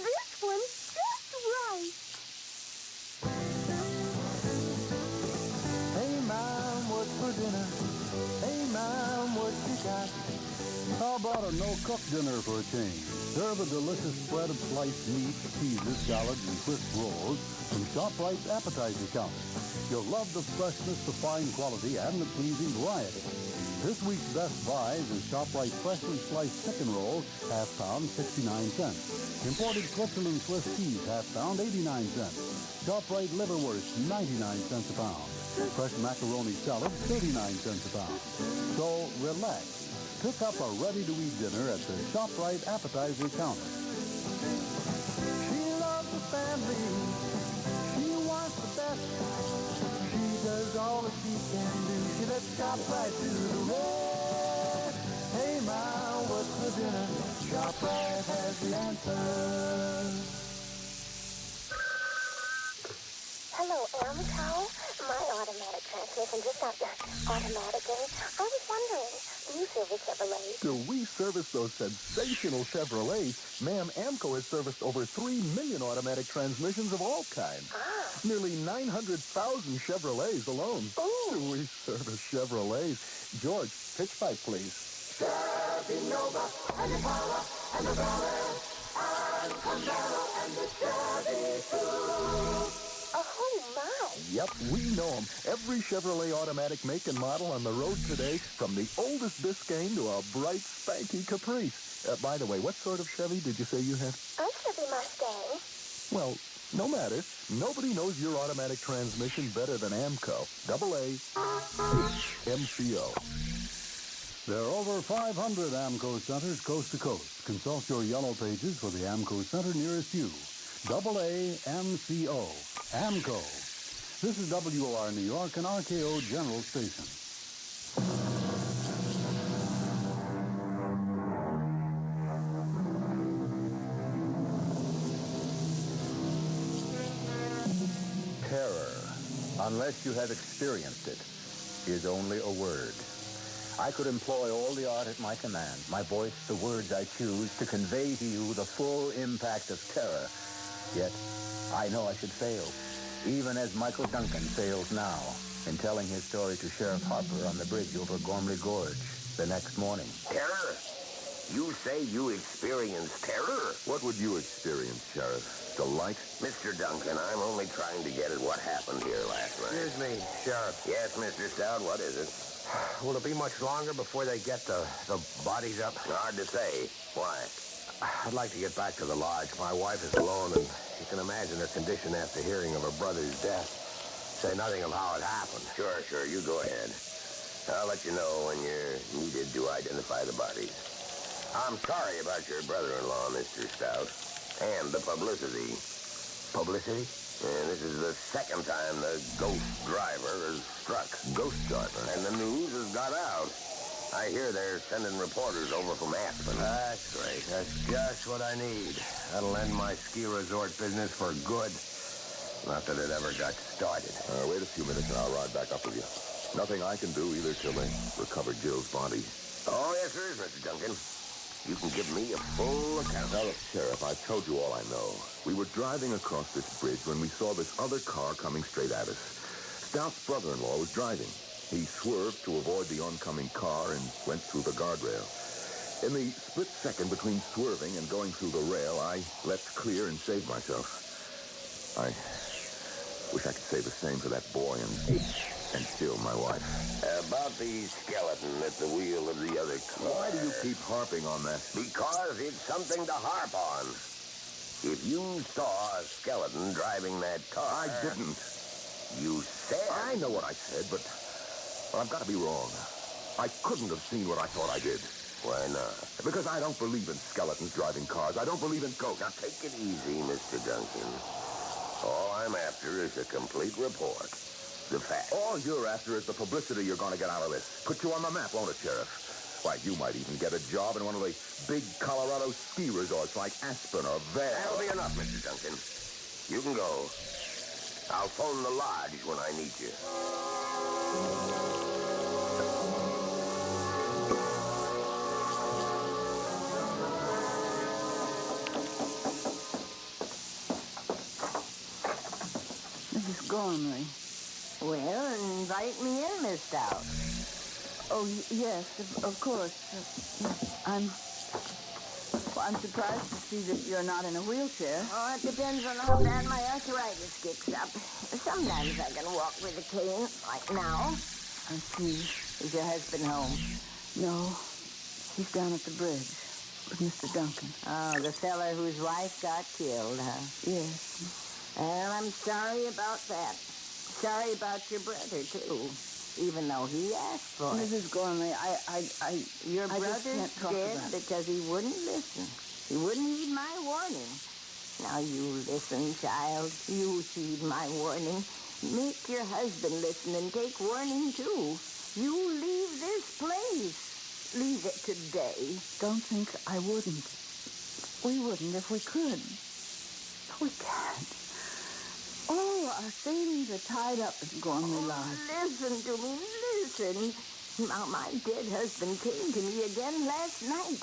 This one's just right. Hey, Mom, what's for dinner? Hey, Mom, what you got? How about a no-cook dinner for a change? Serve a delicious spread of sliced meat, cheeses, salads, and crisp rolls from ShopRite's appetizer counter. You'll love the freshness, the fine quality, and the pleasing variety. This week's best buys is ShopRite freshly sliced chicken roll, half pound, 69 cents. Imported Switzerland Swiss cheese, half pound, 89 cents. ShopRite liverwurst, 99 cents a pound. Fresh macaroni salad, 39 cents a pound. So relax. Pick up a ready-to-eat dinner at the ShopRite appetizer counter. She loves the family. She wants the best. She does all that she can do. She lets ShopRite do the rest. Hey, Ma, what's for dinner? ShopRite has the answer. Hello, Amco. My automatic transmission just stopped automatic, and I was wondering, do you service Chevrolet? Do we service those sensational Chevrolets? Ma'am, AMCO has serviced over 3 million automatic transmissions of all kinds. Nearly 900,000 Chevrolets alone. Ooh. Do we service Chevrolets? George, pitch pipe, please. Chevy Nova and Impala and the Valet and Camaro and the Chevy too. Oh, my. Yep, we know them. Every Chevrolet automatic make and model on the road today, from the oldest Biscayne to a bright, spanky Caprice. By the way, what sort of Chevy did you say you had? A Chevy Mustang. Well, no matter. Nobody knows your automatic transmission better than AMCO. AA MCO. There are over 500 AMCO centers coast to coast. Consult your yellow pages for the AMCO center nearest you. AA MCO. AMCO. This is WOR New York and RKO General Station. Terror, unless you have experienced it, is only a word. I could employ all the art at my command, my voice, the words I choose, to convey to you the full impact of terror. Yet, I know I should fail, even as Michael Duncan fails now in telling his story to Sheriff Harper on the bridge over Gormley Gorge the next morning. Terror? You say you experienced terror? What would you experience, Sheriff? Delight? Mr. Duncan, I'm only trying to get at what happened here last night. Excuse me, Sheriff. Yes, Mr. Stout, what is it? Will it be much longer before they get the bodies up? Hard to say. Why? I'd like to get back to the lodge. My wife is alone, and you can imagine her condition after hearing of her brother's death. Say nothing of how it happened. Sure, you go ahead. I'll let you know when you're needed to identify the bodies. I'm sorry about your brother-in-law, Mr. Stout, and the publicity. Publicity? And this is the second time the ghost driver has struck. Ghost driver? And the news has got out. I hear they're sending reporters over from Aspen. That's great. That's just what I need. That'll end my ski resort business for good. Not that it ever got started. Wait a few minutes and I'll ride back up with you. Nothing I can do either till they recover Jill's body. Oh, yes, there is, Mr. Duncan. You can give me a full account. Now, look, Sheriff, I've told you all I know. We were driving across this bridge when we saw this other car coming straight at us. Stout's brother-in-law was driving. He swerved to avoid the oncoming car and went through the guardrail. In the split second between swerving and going through the rail, I leapt clear and saved myself. I wish I could say the same for that boy and Jill, my wife. About the skeleton at the wheel of the other car. Why do you keep harping on that? Because it's something to harp on. If you saw a skeleton driving that car... I didn't. You said... I know what I said, but I've got to be wrong. I couldn't have seen what I thought I did. Why not? Because I don't believe in skeletons driving cars. I don't believe in ghosts. Now, take it easy, Mr. Duncan. All I'm after is a complete report. The facts. All you're after is the publicity you're going to get out of this. Put you on the map, won't it, Sheriff? Why, you might even get a job in one of the big Colorado ski resorts like Aspen or Vail. That'll be enough, Mr. Duncan. You can go. I'll phone the lodge when I need you. Mrs. Gormley. Well, invite me in, Miss Stout. Oh, yes, of course. I'm surprised to see that you're not in a wheelchair. Oh, it depends on how bad my arthritis kicks up. Sometimes I can walk with a cane, like now. I see. Is your husband home? No, he's down at the bridge with Mr. Duncan. Oh, the fella whose wife got killed, huh? Yes. Well, I'm sorry about that. Sorry about your brother, too. Even though he asked for it. Mrs. Gormley, Your I just brother's can't talk dead about it. because he wouldn't listen. He wouldn't heed my warning. Now you listen, child. You heed my warning. Make your husband listen and take warning, too. You leave this place. Leave it today. Don't think I wouldn't. We wouldn't if we could. We can't. All our savings are tied up in Gormley Lodge. Listen to me, listen. Now, my dead husband came to me again last night.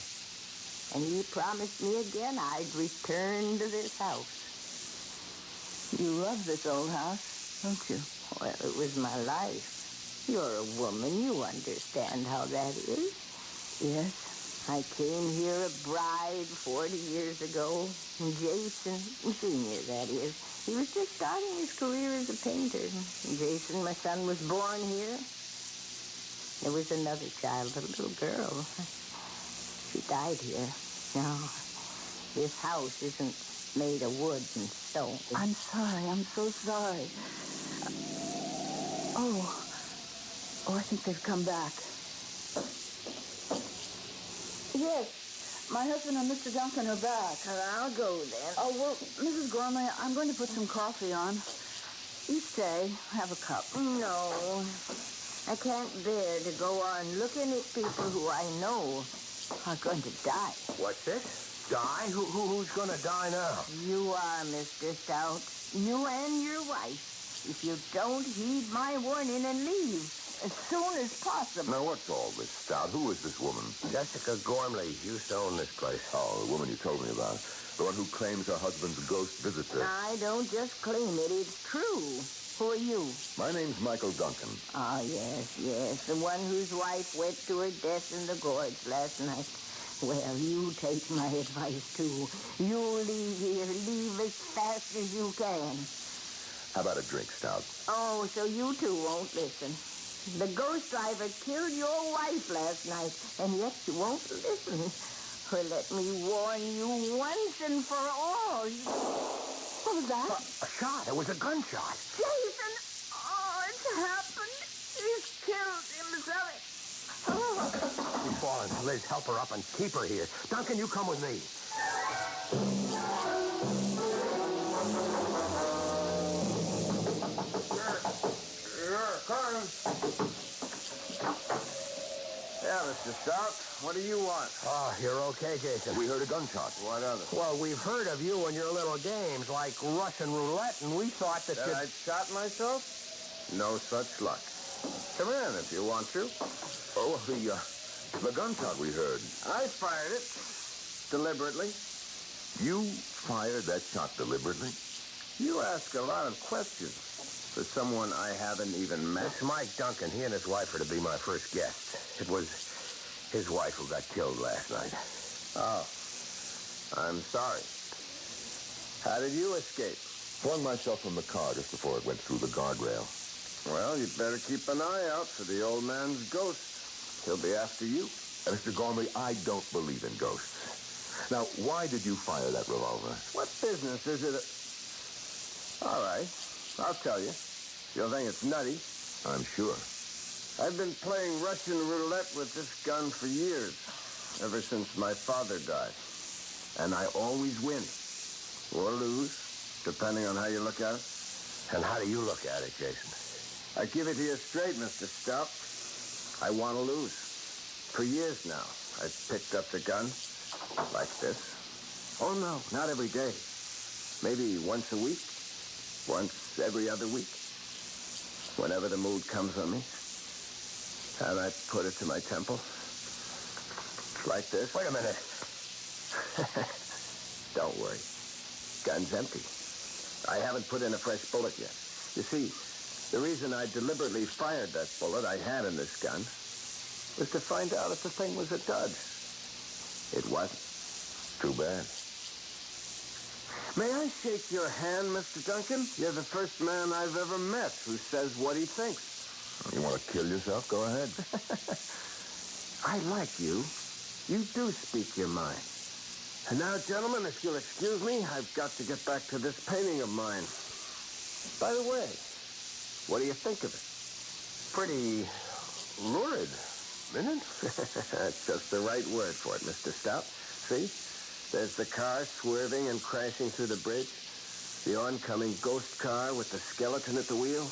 And he promised me again I'd return to this house. You love this old house, don't you? Well, it was my life. You're a woman. You understand how that is. Yes. I came here a bride 40 years ago. Jason, Sr., that is. He was just starting his career as a painter. Jason, my son, was born here. There was another child, a little girl. She died here. Now, this house isn't made of wood and stone. I'm sorry. I'm so sorry. Oh, I think they've come back. Yes. My husband and Mr. Duncan are back. Well, I'll go then. Oh, well, Mrs. Gormley, I'm going to put some coffee on. You stay. Have a cup. No. I can't bear to go on looking at people who I know are going to die. What's this? Die? Who's going to die now? You are, Mr. Stout. You and your wife. If you don't heed my warning and leave as soon as possible. Now, what's all this, Stout? Who is this woman? Jessica Gormley used to own this place. Oh, the woman you told me about. The one who claims her husband's ghost visits her. I don't just claim it. It's true. Who are you? My name's Michael Duncan. Oh, yes. The one whose wife went to her death in the gorge last night. Well, you take my advice, too. You leave here. Leave as fast as you can. How about a drink, Stout? Oh, so you two won't listen. The ghost driver killed your wife last night, and yet you won't listen. Well, let me warn you once and for all. What was that? A shot. It was a gunshot. Jason! Oh, it's happened. He's killed himself. Oh. She's fallen. Liz, help her up and keep her here. Duncan, you come with me. Yeah, Mr. Stout. What do you want? Oh, you're okay, Jason. We heard a gunshot. What of it? Well, we've heard of you and your little games like Russian roulette, and we thought that That I'd shot myself? No such luck. Come in if you want to. Oh, the gunshot we heard. I fired it. Deliberately. You fired that shot deliberately? You ask a lot of questions for someone I haven't even met. It's Mike Duncan. He and his wife are to be my first guests. It was his wife who got killed last night. Oh. I'm sorry. How did you escape? Flung myself from the car just before it went through the guardrail. Well, you'd better keep an eye out for the old man's ghost. He'll be after you. Mr. Gormley, I don't believe in ghosts. Now, why did you fire that revolver? What business is it? All right. I'll tell you. You'll think it's nutty. I'm sure. I've been playing Russian roulette with this gun for years. ever since my father died. And I always win. Or lose, depending on how you look at it. And how do you look at it, Jason? I give it to you straight, Mr. Stout. I want to lose. For years now, I've picked up the gun like this. Oh, no, not every day. Maybe once a week. Once every other week. Whenever the mood comes on me. And I put it to my temple. Like this. Wait a minute. Don't worry. Gun's empty. I haven't put in a fresh bullet yet. You see, the reason I deliberately fired that bullet I had in this gun was to find out if the thing was a dud. It wasn't. Too bad. May I shake your hand, Mr. Duncan? You're the first man I've ever met who says what he thinks. You want to kill yourself? Go ahead. I like you. You do speak your mind. And now, gentlemen, if you'll excuse me, I've got to get back to this painting of mine. By the way, what do you think of it? Pretty lurid, isn't it? That's just the right word for it, Mr. Stout. See? There's the car swerving and crashing through the bridge. The oncoming ghost car with the skeleton at the wheel.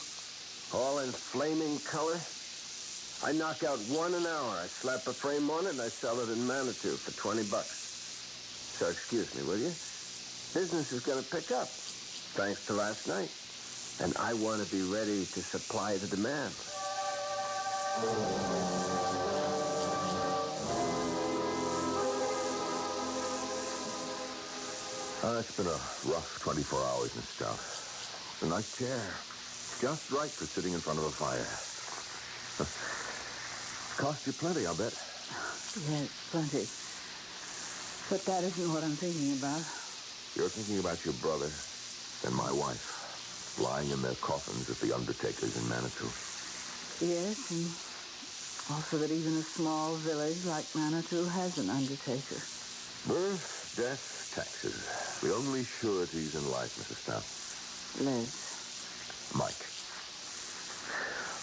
All in flaming color. I knock out one an hour. I slap a frame on it and I sell it in Manitou for $20. So excuse me, will you? Business is going to pick up, thanks to last night. And I want to be ready to supply the demand. It's been a rough 24 hours, Miss Stout. It's a nice chair. Just right for sitting in front of a fire. Cost you plenty, I'll bet. Yes, plenty. But that isn't what I'm thinking about. You're thinking about your brother and my wife, lying in their coffins at the Undertakers in Manitou. Yes, and also that even a small village like Manitou has an undertaker. Birth, death, taxes. The only sureties in life, Mrs. Stout. Liz. Mike.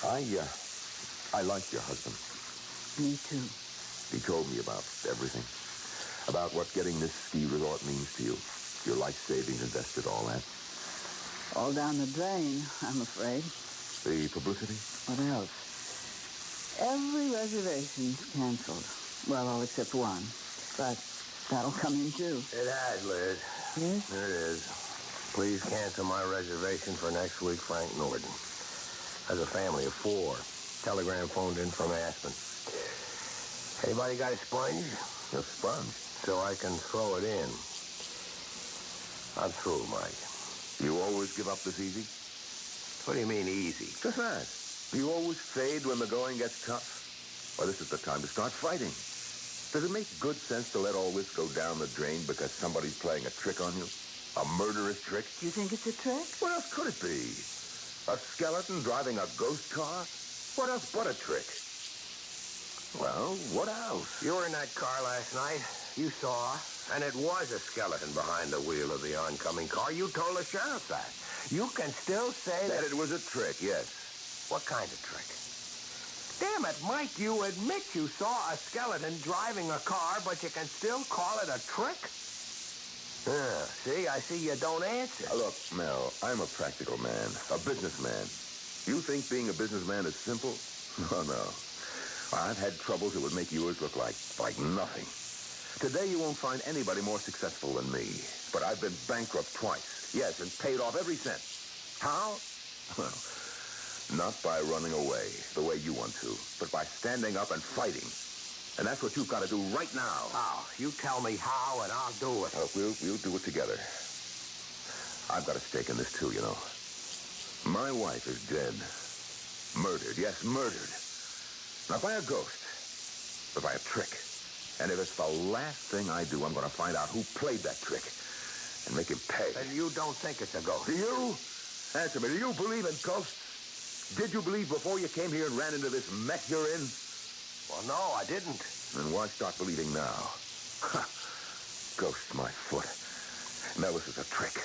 I like your husband. Me too. He told me about everything. About what getting this ski resort means to you. Your life savings invested, all that. All down the drain, I'm afraid. The publicity? What else? Every reservation's canceled. Well, all except one. But that'll come in too. It has, Liz. Yes? It is. Please cancel my reservation for next week, Frank Norton. As a family of 4. Telegram phoned in from Aspen. Anybody got a sponge? A sponge? So I can throw it in. I'm through, Mike. You always give up this easy? What do you mean, easy? Just that. You always fade when the going gets tough. Well, this is the time to start fighting. Does it make good sense to let all this go down the drain because somebody's playing a trick on you? A murderous trick? You think it's a trick? What else could it be? A skeleton driving a ghost car? What else but a trick? Well, what else? You were in that car last night. You saw. And it was a skeleton behind the wheel of the oncoming car. You told the sheriff that. You can still say that it was a trick, yes. What kind of trick? Damn it, Mike, you admit you saw a skeleton driving a car, but you can still call it a trick? See, I see you don't answer. Look, Mel, I'm a practical man, a businessman. You think being a businessman is simple? Oh, no. I've had troubles that would make yours look like nothing. Today you won't find anybody more successful than me. But I've been bankrupt twice. Yes, and paid off every cent. How? Well, not by running away the way you want to, but by standing up and fighting. And that's what you've got to do right now. How? You tell me how, and I'll do it. We'll do it together. I've got a stake in this, too, you know. My wife is dead. Murdered. Yes, murdered. Not by a ghost, but by a trick. And if it's the last thing I do, I'm going to find out who played that trick and make him pay. And you don't think it's a ghost? Do you? Answer me. Do you believe in ghosts? Did you believe before you came here and ran into this mess you're in? Well, no, I didn't. Then why start believing now? Ghost my foot. Now this is a trick.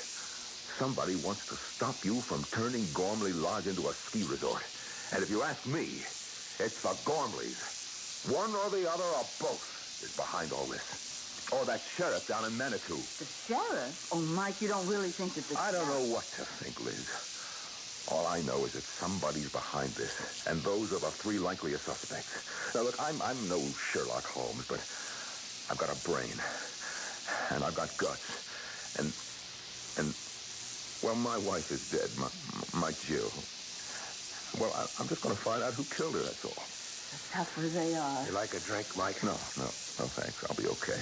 Somebody wants to stop you from turning Gormley Lodge into a ski resort. And if you ask me, it's the Gormleys. One or the other or both. is behind all this. Or that sheriff down in Manitou. The sheriff? Oh, Mike, you don't really think that the I don't know what to think, Liz. All I know is that somebody's behind this, and those are the three likeliest suspects. Now, look, I'm no Sherlock Holmes, but I've got a brain, and I've got guts, and well, my wife is dead, my Jill. Well, I'm just going to find out who killed her, that's all. The tougher they are. You like a drink, Mike? No, thanks. I'll be okay.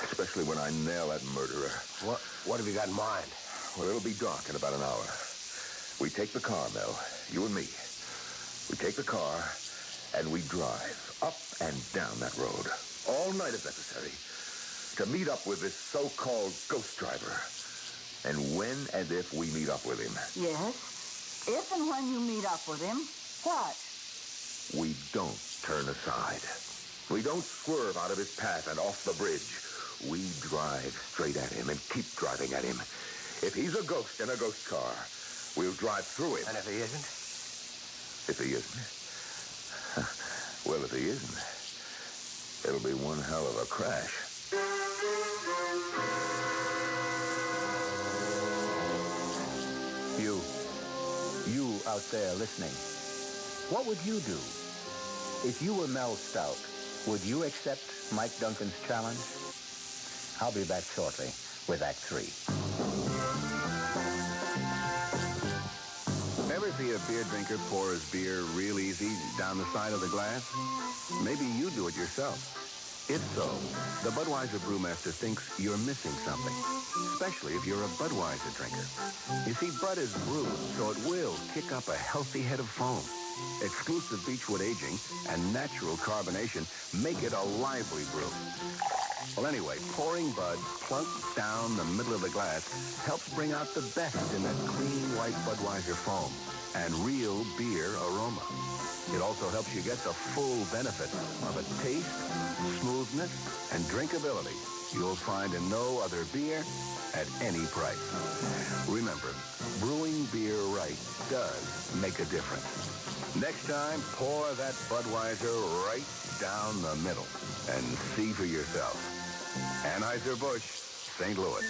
Especially when I nail that murderer. What have you got in mind? Well, it'll be dark in about an hour. We take the car, Mel, you and me. We take the car, and we drive up and down that road, all night if necessary, to meet up with this so-called ghost driver. And when and if we meet up with him. Yes? If and when you meet up with him, what? We don't turn aside. We don't swerve out of his path and off the bridge. We drive straight at him and keep driving at him. If he's a ghost in a ghost car, we'll drive through him. And if he isn't? If he isn't? Well, if he isn't, it'll be one hell of a crash. You out there listening, what would you do? If you were Mel Stout, would you accept Mike Duncan's challenge? I'll be back shortly with Act 3. Ever see a beer drinker pour his beer real easy down the side of the glass? Maybe you do it yourself. If so, the Budweiser brewmaster thinks you're missing something, especially if you're a Budweiser drinker. You see, Bud is brewed, so it will kick up a healthy head of foam. Exclusive beechwood aging and natural carbonation make it a lively brew. Well, anyway, pouring Bud plunk down the middle of the glass helps bring out the best in that clean white Budweiser foam and real beer aroma. It also helps you get the full benefit of a taste, smoothness, and drinkability you'll find in no other beer at any price. Remember, brewing beer right does make a difference. Next time, pour that Budweiser right down the middle and see for yourself. Anheuser-Busch, St. Louis.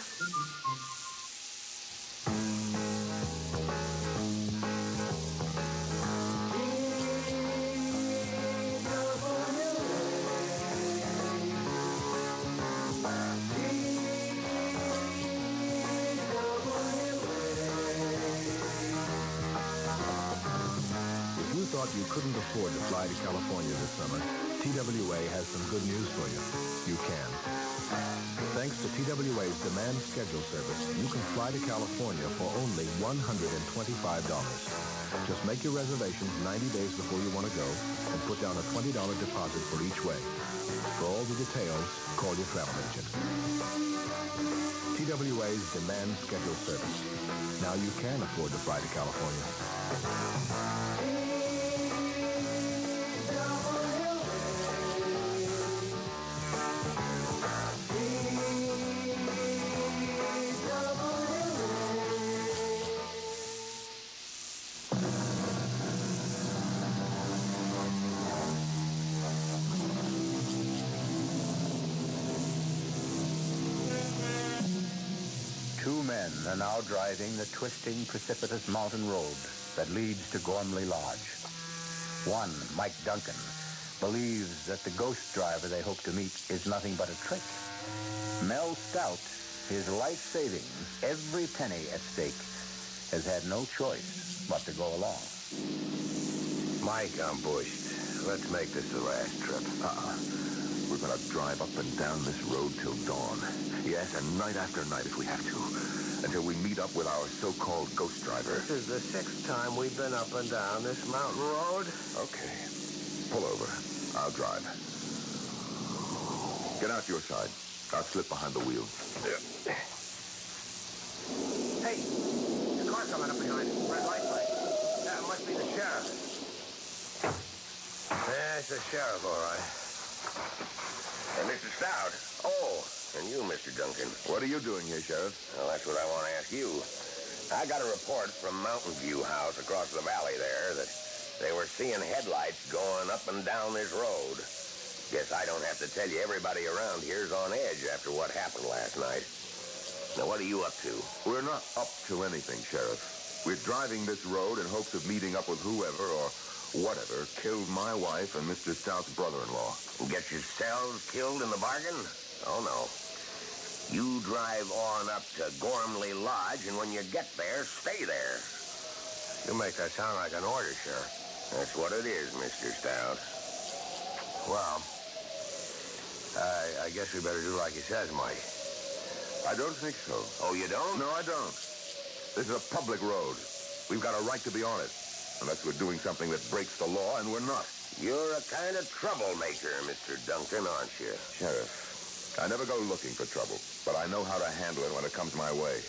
Thought you couldn't afford to fly to California this summer, TWA has some good news for you. You can. Thanks to TWA's demand schedule service, you can fly to California for only $125. Just make your reservations 90 days before you want to go and put down a $20 deposit for each way. For all the details, call your travel agent. TWA's demand schedule service. Now you can afford to fly to California. Two men are now driving the twisting, precipitous mountain road that leads to Gormley Lodge. One, Mike Duncan, believes that the ghost driver they hope to meet is nothing but a trick. Mel Stout, his life savings, every penny at stake, has had no choice but to go along. Mike, I'm bushed. Let's make this the last trip. We're going to drive up and down this road till dawn. Yes, and night after night if we have to. Until we meet up with our so-called ghost driver. This is the 6th time we've been up and down this mountain road. Okay. Pull over. I'll drive. Get out your side. I'll slip behind the wheel. Yeah. Hey, the car's coming up behind us. Red light. That must be the sheriff. There's the sheriff, all right. Mr. Stout. Oh, and you, Mr. Duncan. What are you doing here, Sheriff? Well, that's what I want to ask you. I got a report from Mountain View House across the valley there that they were seeing headlights going up and down this road. Guess I don't have to tell you everybody around here's on edge after what happened last night. Now, what are you up to? We're not up to anything, Sheriff. We're driving this road in hopes of meeting up with whoever or whatever killed my wife and Mr. Stout's brother-in-law. Get yourselves killed in the bargain? Oh, no. You drive on up to Gormley Lodge, and when you get there, stay there. You make that sound like an order, Sheriff. That's what it is, Mr. Stout. Well, I guess we better do like he says, Mike. I don't think so. Oh, you don't? No, I don't. This is a public road. We've got a right to be on it. Unless we're doing something that breaks the law, and we're not. You're a kind of troublemaker, Mr. Duncan, aren't you? Sheriff, I never go looking for trouble, but I know how to handle it when it comes my way.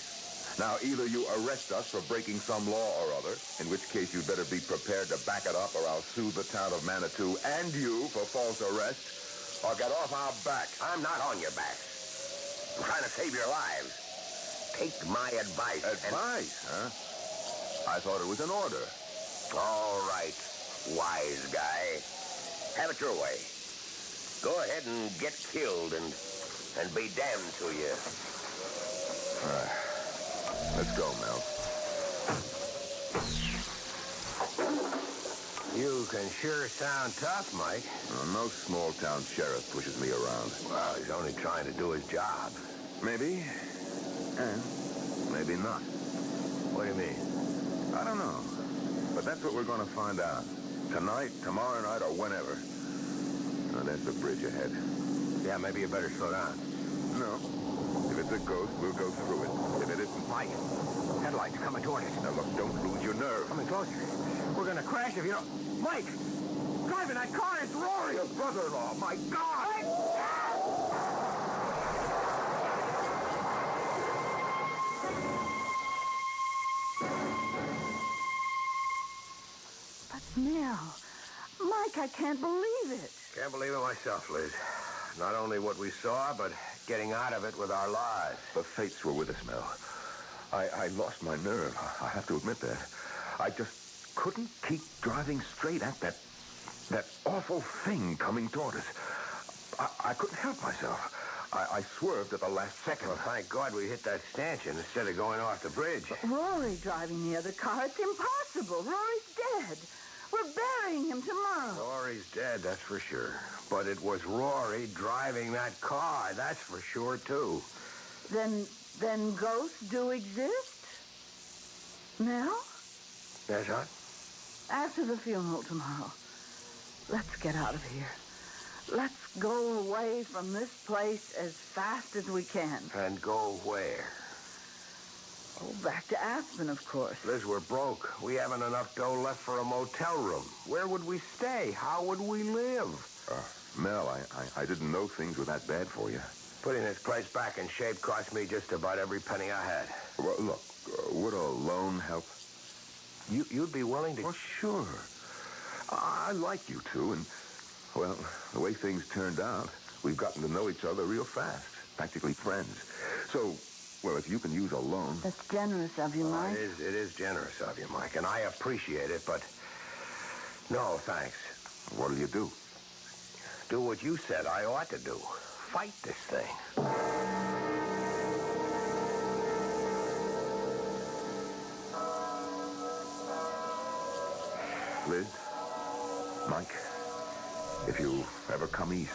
Now, either you arrest us for breaking some law or other, in which case you'd better be prepared to back it up, or I'll sue the town of Manitou and you for false arrest, or get off our back. I'm not on your back. I'm trying to save your lives. Take my advice. Advice, huh? I thought it was an order. All right, wise guy. Have it your way. Go ahead and get killed and be damned to you. Let's go, Mel. You can sure sound tough, Mike. No small-town sheriff pushes me around. Well, he's only trying to do his job. Maybe, and maybe not. What do you mean? I don't know. But that's what we're going to find out. Tonight, tomorrow night, or whenever. Oh, there's the bridge ahead. Yeah, maybe you better slow down. No. If it's a ghost, we'll go through it. If it isn't... Mike, headlights coming toward us. Now, look, don't lose your nerve. Coming closer. We're going to crash if you don't... Mike! Driving that car is Rory! Your brother-in-law, my God! But Nell, Mike, I can't believe it. Can't believe it myself, Liz. Not only what we saw, but getting out of it with our lives. The fates were with us, Mel. I lost my nerve. I have to admit that. I just couldn't keep driving straight at that awful thing coming toward us. I couldn't help myself. I swerved at the last second. Well, thank God we hit that stanchion instead of going off the bridge. But Rory driving the other car, it's impossible. Rory's dead. We're burying him tomorrow. Rory's dead, that's for sure. But it was Rory driving that car, that's for sure, too. Then ghosts do exist? Nell? Yes, huh? After the funeral tomorrow, let's get out of here. Let's go away from this place as fast as we can. And go where? Oh, back to Aspen, of course. Liz, we're broke. We haven't enough dough left for a motel room. Where would we stay? How would we live? Mel, I didn't know things were that bad for you. Putting this place back in shape cost me just about every penny I had. Well, look, would a loan help? You'd be willing to... Well, sure. I like you two, and, well, the way things turned out, we've gotten to know each other real fast. Practically friends. So, well, if you can use a loan... That's generous of you, Mike. It is generous of you, Mike, and I appreciate it, but no, thanks. What'll you do? Do what you said I ought to do. Fight this thing. Liz, Mike, if you ever come east,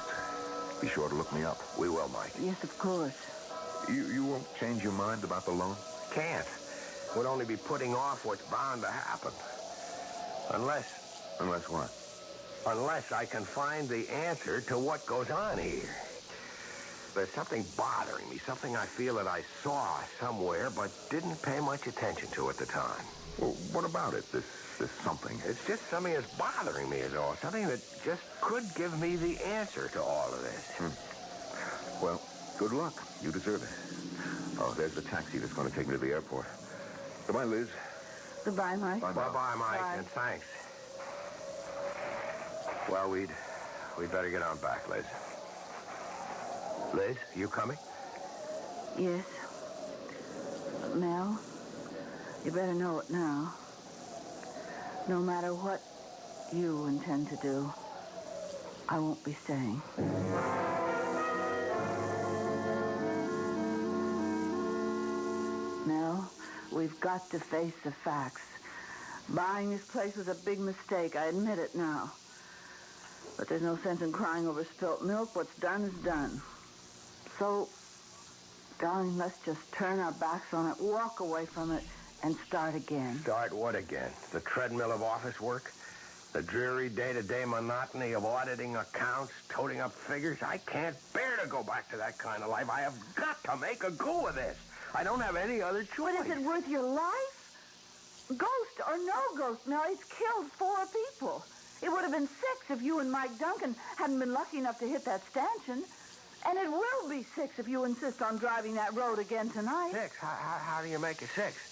be sure to look me up. We will, Mike. Yes, of course. You won't change your mind about the loan? Can't. Would only be putting off what's bound to happen. Unless... Unless what? Unless I can find the answer to what goes on here. There's something bothering me, something I feel that I saw somewhere but didn't pay much attention to at the time. Well, what about it, this something? It's just something that's bothering me is all. Something that just could give me the answer to all of this. Well, good luck. You deserve it. Oh, there's the taxi that's going to take me to the airport. Goodbye, Liz. Goodbye, Mike. Bye-bye, Mike, Bye. and thanks. Well, we'd better get on back, Liz. Liz, you coming? Yes. Mel, you better know it now. No matter what you intend to do, I won't be staying. Nell, we've got to face the facts. Buying this place was a big mistake. I admit it now. But there's no sense in crying over spilt milk. What's done is done. So, darling, let's just turn our backs on it, walk away from it, and start again. Start what again? The treadmill of office work? The dreary day-to-day monotony of auditing accounts, toting up figures? I can't bear to go back to that kind of life. I have got to make a go of this. I don't have any other choice. But is it worth your life? Ghost or no ghost, Mel, it's killed 4 people. It would have been 6 if you and Mike Duncan hadn't been lucky enough to hit that stanchion. And it will be 6 if you insist on driving that road again tonight. 6? How do you make it 6?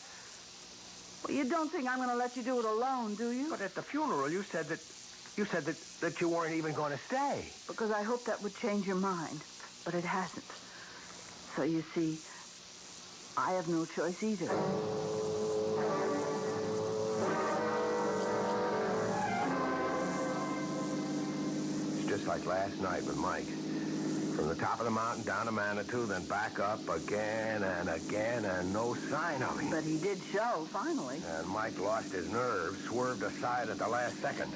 Well, you don't think I'm going to let you do it alone, do you? But at the funeral, you said that you weren't even going to stay. Because I hoped that would change your mind. But it hasn't. So you see, I have no choice either. It's just like last night with Mike. From the top of the mountain down to Manitou, then back up again and again, and no sign of him. But he did show, finally. And Mike lost his nerve, swerved aside at the last second.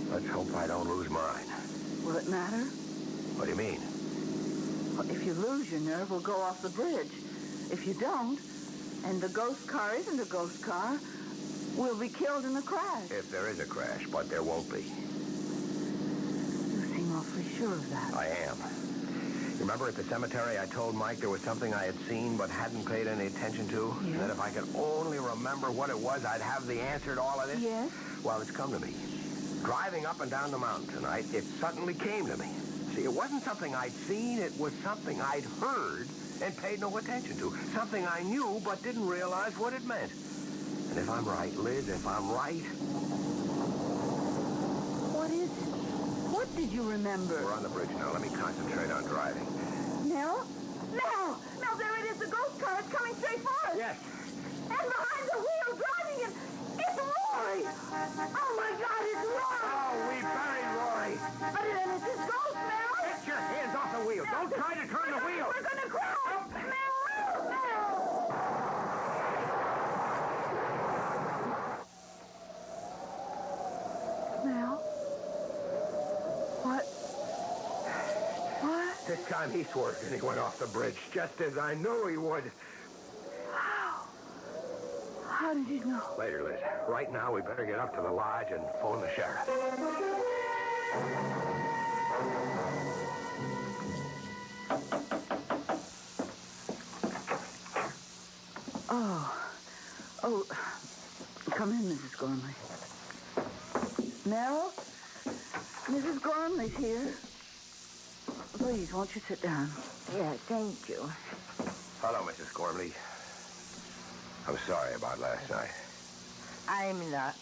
Let's hope I don't lose mine. Will it matter? What do you mean? Well, if you lose your nerve, we'll go off the bridge. If you don't, and the ghost car isn't a ghost car, we'll be killed in the crash. If there is a crash, but there won't be. You seem awfully sure of that. I am. Remember at the cemetery I told Mike there was something I had seen but hadn't paid any attention to? Yes. And that if I could only remember what it was, I'd have the answer to all of this? Yes. Well, it's come to me. Driving up and down the mountain tonight, it suddenly came to me. See, it wasn't something I'd seen, it was something I'd heard and paid no attention to. Something I knew but didn't realize what it meant. And if I'm right, Liz, if I'm right... What is it? What did you remember? We're on the bridge now. Let me concentrate on driving. Nell? Nell! Nell, there it is, the ghost car. It's coming straight for us. Yes. And behind the wheel, driving it, it's Rory! Oh, my God, it's Rory! Oh, we buried Rory. But it's his ghost, Nell! Get your hands off the wheel. Don't try to turn the wheel. We're going to crash! Nell, move, Nell! Nell? What? This time he swerved and he went off the bridge, just as I knew he would. How did you know? Later, Liz. Right now, we better get up to the lodge and phone the sheriff. Oh, come in, Mrs. Gormley. Nell? Mrs. Gormley's here. Please, won't you sit down? Yeah, thank you. Hello, Mrs. Gormley. I'm sorry about last night. I'm not.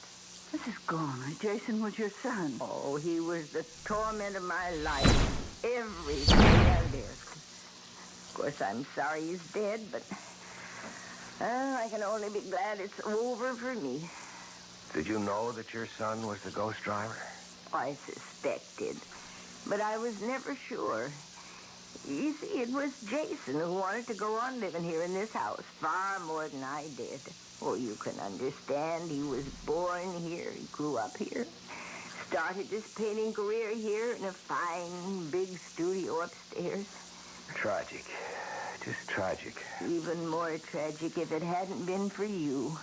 Mrs. Gormley, Jason was your son. Oh, he was the torment of my life. Every day I lived. Of course, I'm sorry he's dead, but I can only be glad it's over for me. Did you know that your son was the ghost driver? I suspected, but I was never sure. You see, it was Jason who wanted to go on living here in this house far more than I did. Oh, you can understand. He was born here. He grew up here. Started his painting career here in a fine, big studio upstairs. Tragic. Just tragic. Even more tragic if it hadn't been for you.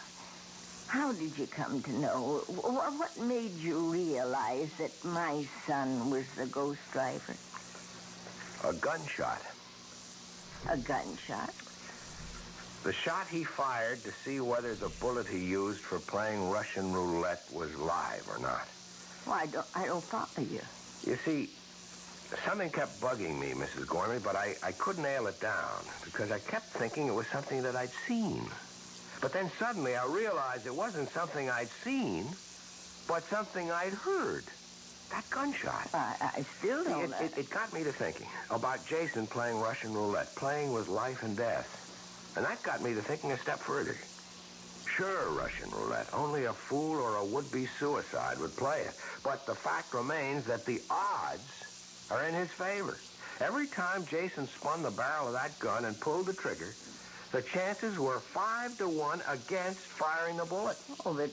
How did you come to know? What made you realize that my son was the ghost driver? A gunshot. A gunshot? The shot he fired to see whether the bullet he used for playing Russian roulette was live or not. Well, I don't follow you. You see, something kept bugging me, Mrs. Gormley, but I couldn't nail it down because I kept thinking it was something that I'd seen. But then suddenly I realized it wasn't something I'd seen, but something I'd heard. That gunshot. I still don't know. It got me to thinking about Jason playing Russian roulette, playing with life and death. And that got me to thinking a step further. Sure, Russian roulette. Only a fool or a would-be suicide would play it. But the fact remains that the odds are in his favor. Every time Jason spun the barrel of that gun and pulled the trigger, the chances were 5 to 1 against firing the bullet. Oh, but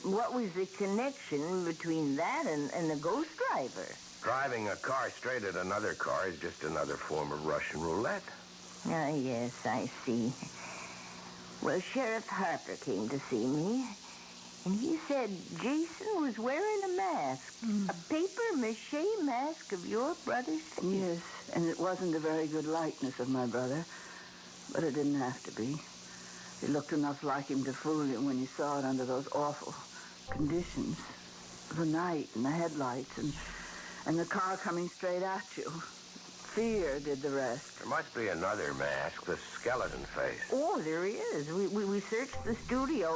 what was the connection between that and the ghost driver? Driving a car straight at another car is just another form of Russian roulette. Ah, yes, I see. Well, Sheriff Harper came to see me, and he said Jason was wearing a mask, a paper mache mask of your brother's face. Yes, and it wasn't a very good likeness of my brother, but it didn't have to be. It looked enough like him to fool you when you saw it under those awful conditions. The night and the headlights and the car coming straight at you. Fear did the rest. There must be another mask, the skeleton face. Oh, there is. We searched the studio